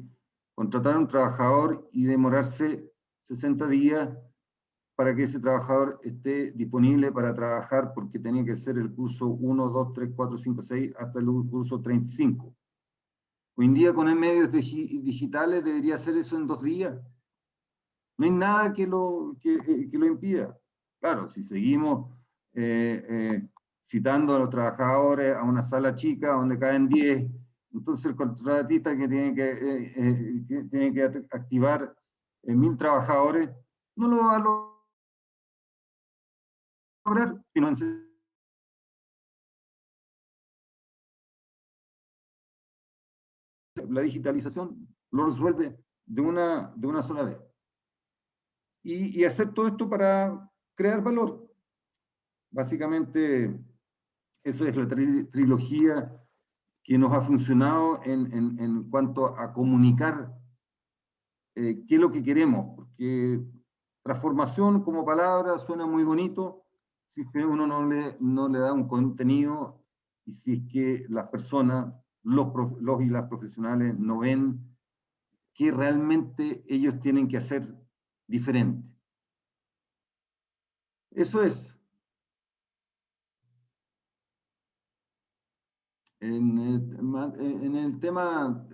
contratar a un trabajador y demorarse 60 días para que ese trabajador esté disponible para trabajar, porque tenía que ser el curso 1, 2, 3, 4, 5, 6, hasta el curso 35. Hoy en día con los medios digitales debería hacer eso en 2 días. No hay nada que lo impida. Claro, si seguimos citando a los trabajadores a una sala chica donde caen 10, entonces el contratista que tiene que activar 1000 trabajadores no lo va a lograr, sino la digitalización lo resuelve de una sola vez. Y hacer todo esto para crear valor. Básicamente, eso es la trilogía que nos ha funcionado en cuanto a comunicar qué es lo que queremos, porque transformación como palabra suena muy bonito si es que uno no le da un contenido y si es que las personas, los y las profesionales no ven qué realmente ellos tienen que hacer diferente. Eso es. En el tema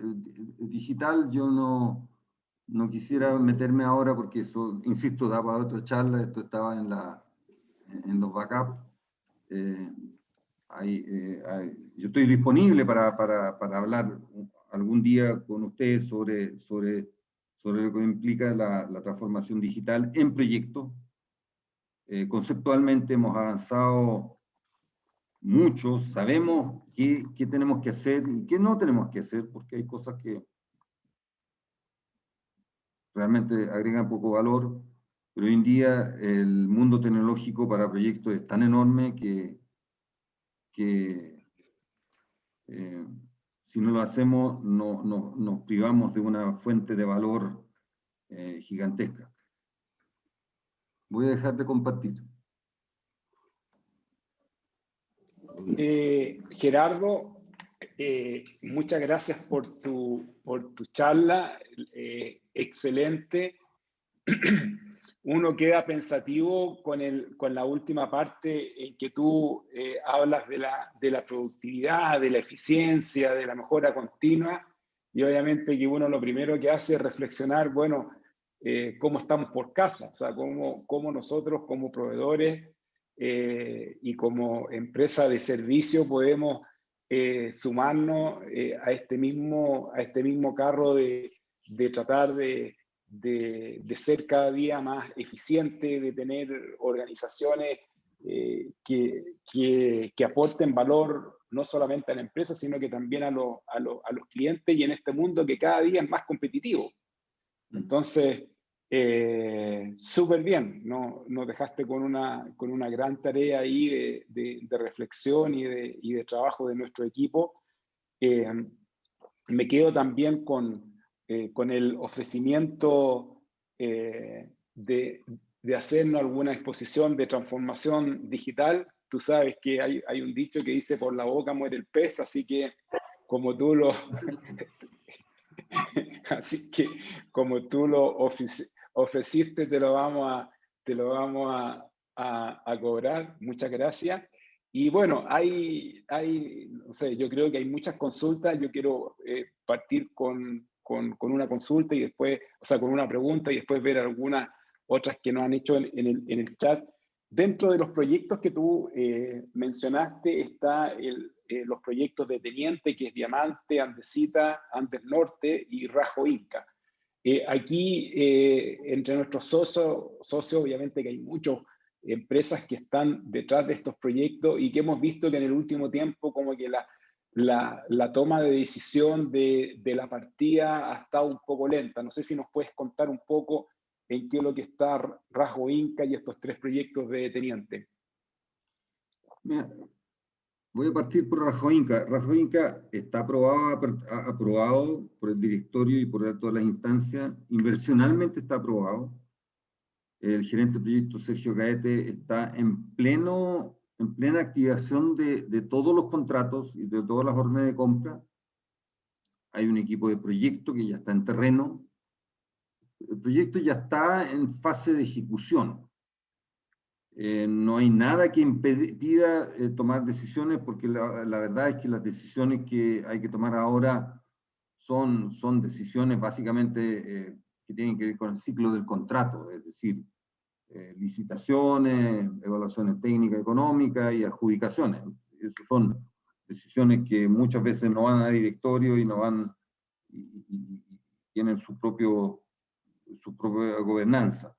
digital yo no quisiera meterme ahora porque eso, insisto, da para otra charla, esto estaba en los backups. Yo estoy disponible para hablar algún día con ustedes sobre lo que implica la transformación digital en proyectos. Conceptualmente hemos avanzado mucho, sabemos qué tenemos que hacer y qué no tenemos que hacer, porque hay cosas que realmente agregan poco valor, pero hoy en día el mundo tecnológico para proyectos es tan enorme que si no lo hacemos nos privamos de una fuente de valor gigantesca. Voy a dejar de compartir. Gerardo, muchas gracias por tu charla, excelente. Uno queda pensativo con la última parte en que tú hablas de la productividad, de la eficiencia, de la mejora continua, y obviamente que uno lo primero que hace es reflexionar, bueno, cómo estamos por casa, o sea, cómo nosotros como proveedores y como empresa de servicio podemos sumarnos a este mismo carro de tratar de ser cada día más eficiente, de tener organizaciones que aporten valor no solamente a la empresa, sino que también a los clientes y en este mundo que cada día es más competitivo. Entonces, súper bien, nos dejaste con una gran tarea ahí de reflexión y de trabajo de nuestro equipo. Me quedo también con el ofrecimiento de hacernos alguna exposición de transformación digital. Tú sabes que hay un dicho que dice por la boca muere el pez, así que como tú lo así que como tú lo ofreciste, te lo vamos a cobrar. Muchas gracias. Y bueno, no sé, yo creo que hay muchas consultas. Yo quiero partir con una consulta y después, o sea, con una pregunta y después ver algunas otras que nos han hecho en el chat. Dentro de los proyectos que tú mencionaste está los proyectos de Teniente, que es Diamante, Andesita, Andes Norte y Rajo Inca. Aquí, entre nuestros socios, obviamente que hay muchas empresas que están detrás de estos proyectos y que hemos visto que en el último tiempo como que la toma de decisión de la partida ha estado un poco lenta. No sé si nos puedes contar un poco en qué es lo que está Rajo Inca y estos 3 proyectos de Teniente. Mira, voy a partir por Rajo Inca. Rajo Inca está aprobado por el directorio y por todas las instancias. Inversionalmente está aprobado. El gerente de proyecto, Sergio Gaete, está en plena activación de todos los contratos y de todas las órdenes de compra. Hay un equipo de proyecto que ya está en terreno. El proyecto ya está en fase de ejecución. No hay nada que impida tomar decisiones, porque la verdad es que las decisiones que hay que tomar ahora son decisiones básicamente que tienen que ver con el ciclo del contrato, es decir, licitaciones, evaluaciones técnicas económicas y adjudicaciones. Esas son decisiones que muchas veces no van a directorio y no van y tienen su propia gobernanza.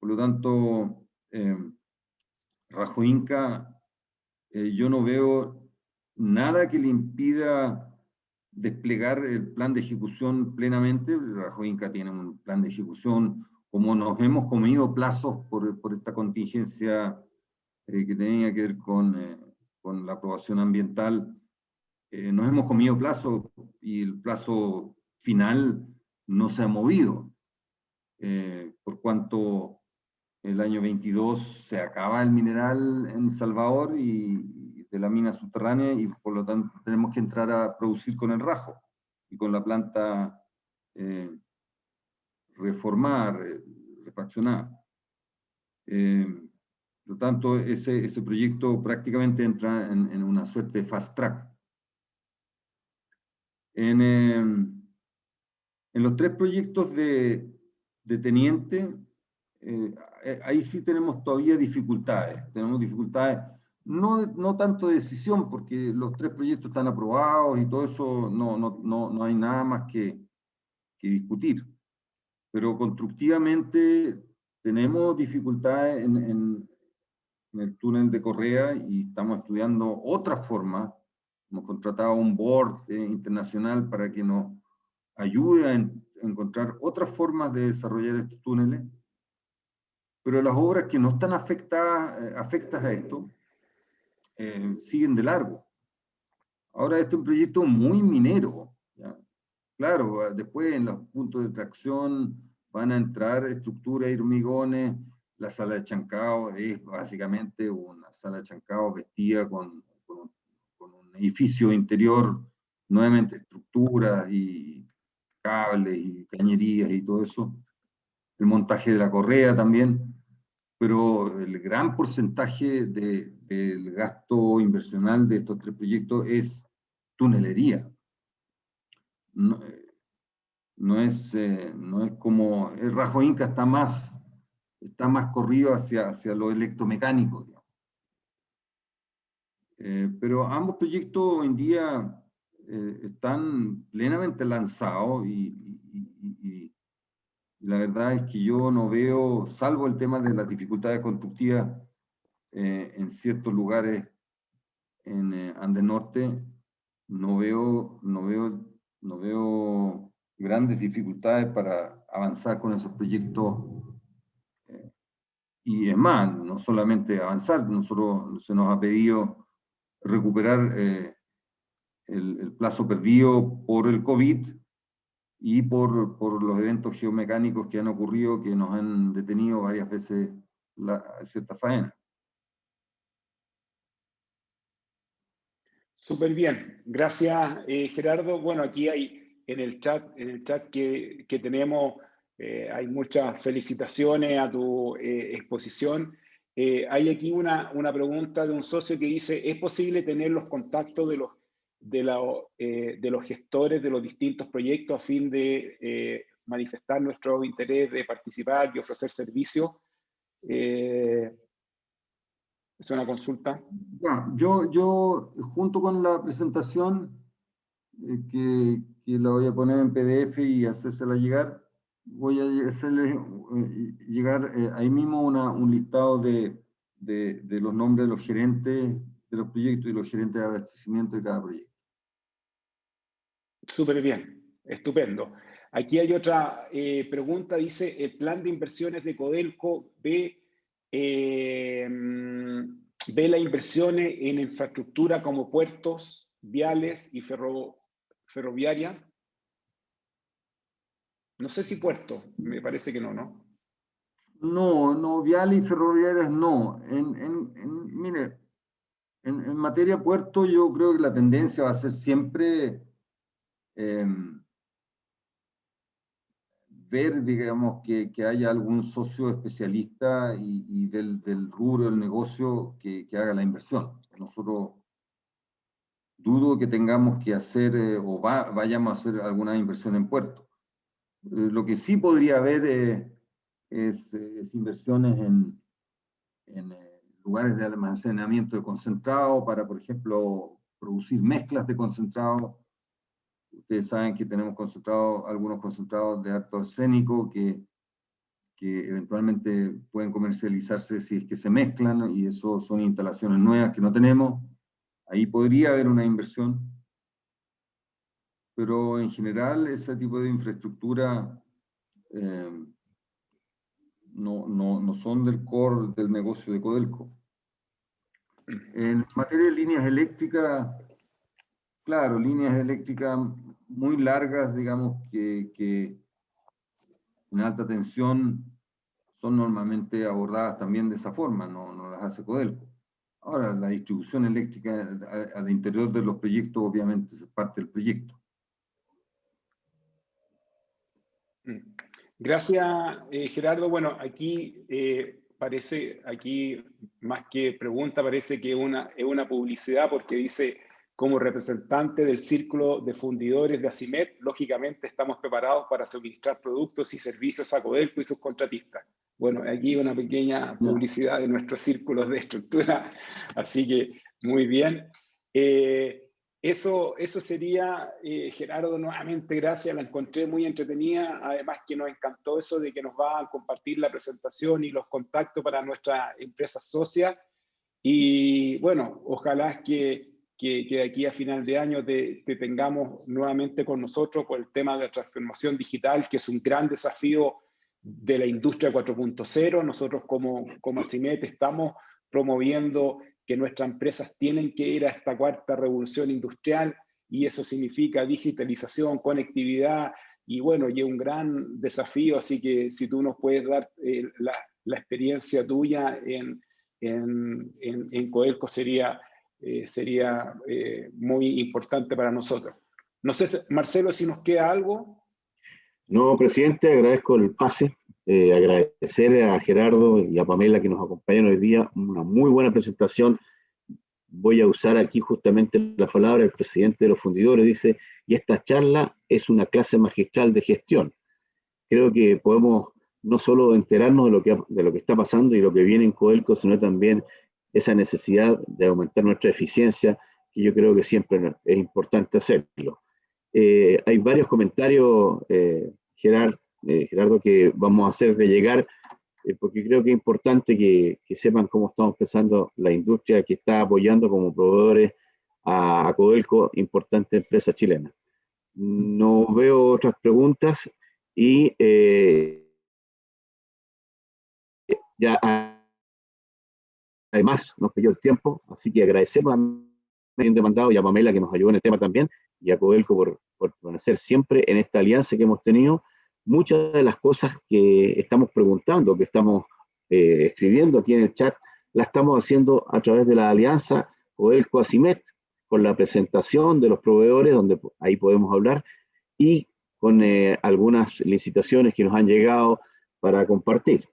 Por lo tanto, Rajo Inca, yo no veo nada que le impida desplegar el plan de ejecución plenamente. Rajo Inca tiene un plan de ejecución, como nos hemos comido plazos por esta contingencia que tenía que ver con la aprobación ambiental. Nos hemos comido plazos y el plazo final no se ha movido, por cuanto el año 22 se acaba el mineral en Salvador y de la mina subterránea, y por lo tanto tenemos que entrar a producir con el Rajo y con la planta reformada, refaccionada. Por lo tanto, ese proyecto prácticamente entra en una suerte de fast track. En los 3 proyectos de teniente, ahí sí tenemos todavía dificultades. Tenemos dificultades, no tanto de decisión, porque los 3 proyectos están aprobados y todo eso, no hay nada más que discutir. Pero constructivamente tenemos dificultades en el túnel de Correa y estamos estudiando otras formas. Hemos contratado un board internacional para que nos ayude a encontrar otras formas de desarrollar estos túneles. Pero las obras que no están afectas a esto siguen de largo. Ahora, este es un proyecto muy minero, ¿ya? Claro, después en los puntos de tracción van a entrar estructuras y hormigones. La sala de Chancao es básicamente una sala de Chancao vestida con un edificio interior, nuevamente estructuras y cables y cañerías y todo eso. El montaje de la correa también, pero el gran porcentaje del gasto inversional de estos 3 proyectos es tunelería. No es como el Rajo Inca está más corrido hacia lo electromecánico, digamos. Pero ambos proyectos hoy en día están plenamente lanzados y la verdad es que yo no veo, salvo el tema de las dificultades constructivas en ciertos lugares en Andes Norte, no veo grandes dificultades para avanzar con esos proyectos. Y es más, no solamente avanzar, se nos ha pedido recuperar el plazo perdido por el COVID y por los eventos geomecánicos que han ocurrido, que nos han detenido varias veces cierta faena. Súper bien, gracias Gerardo. Bueno, aquí hay en el chat que tenemos, hay muchas felicitaciones a tu exposición. Hay aquí una pregunta de un socio que dice, ¿es posible tener los contactos de los gestores de los distintos proyectos a fin de manifestar nuestro interés de participar y ofrecer servicios? Es una consulta. Ya, yo junto con la presentación, que la voy a poner en PDF y hacérsela llegar, voy a hacerle llegar ahí mismo un listado de los nombres de los gerentes de los proyectos y los gerentes de abastecimiento de cada proyecto. Súper bien, estupendo. Aquí hay otra pregunta, dice, ¿el plan de inversiones de Codelco ve las inversiones en infraestructura como puertos, viales y ferroviaria? No sé si puertos, me parece que no, ¿no? No, viales y ferroviarias no. Mire, en materia puerto yo creo que la tendencia va a ser siempre ver, digamos, que haya algún socio especialista y del rubro del negocio que haga la inversión. Nosotros dudo que tengamos que hacer vayamos a hacer alguna inversión en puerto. Lo que sí podría haber es inversiones en lugares de almacenamiento de concentrado para, por ejemplo, producir mezclas de concentrado. Ustedes saben que tenemos algunos concentrados de alto arsénico que eventualmente pueden comercializarse si es que se mezclan, y eso son instalaciones nuevas que no tenemos. Ahí podría haber una inversión, pero en general ese tipo de infraestructura no son del core del negocio de Codelco. En materia de líneas eléctricas, claro, líneas eléctricas muy largas, digamos, que en alta tensión son normalmente abordadas también de esa forma, no las hace Codelco. Ahora, la distribución eléctrica al interior de los proyectos obviamente es parte del proyecto. Gracias, Gerardo. Bueno, aquí más que pregunta, parece que es una publicidad, porque dice: como representante del Círculo de Fundidores de Asimet, lógicamente estamos preparados para suministrar productos y servicios a Codelco y sus contratistas. Bueno, aquí una pequeña publicidad de nuestros círculos de estructura, así que muy bien. Eso sería, Gerardo, nuevamente gracias, la encontré muy entretenida, además que nos encantó eso de que nos va a compartir la presentación y los contactos para nuestra empresa socia, y bueno, ojalá que de aquí a final de año te tengamos nuevamente con nosotros por el tema de la transformación digital, que es un gran desafío de la industria 4.0. Nosotros como Asimet estamos promoviendo que nuestras empresas tienen que ir a esta cuarta revolución industrial, y eso significa digitalización, conectividad, y bueno, y es un gran desafío. Así que si tú nos puedes dar la experiencia tuya en Codelco sería muy importante para nosotros. No sé, Marcelo, si nos queda algo. No, presidente, agradezco el pase. Agradecer a Gerardo y a Pamela que nos acompañan hoy día. Una muy buena presentación. Voy a usar aquí justamente la palabra del presidente de los fundidores. Dice: y esta charla es una clase magistral de gestión. Creo que podemos no solo enterarnos de lo que está pasando y lo que viene en Codelco, sino también esa necesidad de aumentar nuestra eficiencia, que yo creo que siempre es importante hacerlo. Hay varios comentarios, Gerardo, que vamos a hacer de llegar, porque creo que es importante que sepan cómo estamos pensando la industria que está apoyando como proveedores a Codelco, importante empresa chilena. No veo otras preguntas y ya además nos pidió el tiempo, así que agradecemos a Medio Demandado y a Pamela, que nos ayudó en el tema también, y a Codelco por permanecer siempre en esta alianza que hemos tenido. Muchas de las cosas que estamos preguntando, que estamos escribiendo aquí en el chat, las estamos haciendo a través de la alianza Codelco-Asimet, con la presentación de los proveedores, donde ahí podemos hablar, y con algunas licitaciones que nos han llegado para compartir.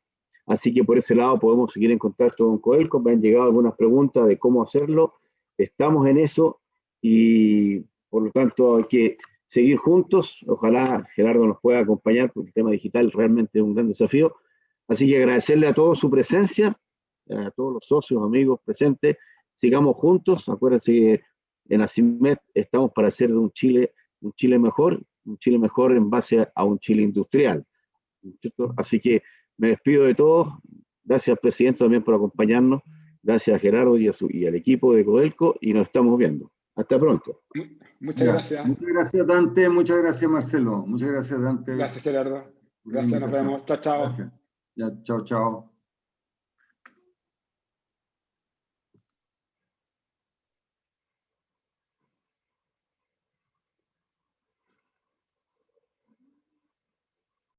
Así que por ese lado podemos seguir en contacto con Codelco. Me han llegado algunas preguntas de cómo hacerlo. Estamos en eso y por lo tanto hay que seguir juntos. Ojalá Gerardo nos pueda acompañar, porque el tema digital realmente es un gran desafío. Así que agradecerle a todos su presencia, a todos los socios, amigos presentes. Sigamos juntos. Acuérdense que en Asimet estamos para hacer de un Chile mejor en base a un Chile industrial, ¿cierto? Así que me despido de todos. Gracias, presidente, también por acompañarnos. Gracias a Gerardo y al equipo de Codelco, y nos estamos viendo. Hasta pronto. Muchas gracias. Muchas gracias, Dante. Muchas gracias, Marcelo. Muchas gracias, Dante. Gracias, Gerardo. Gracias, nos vemos. Chao, chao. Gracias. Ya, chao, chao.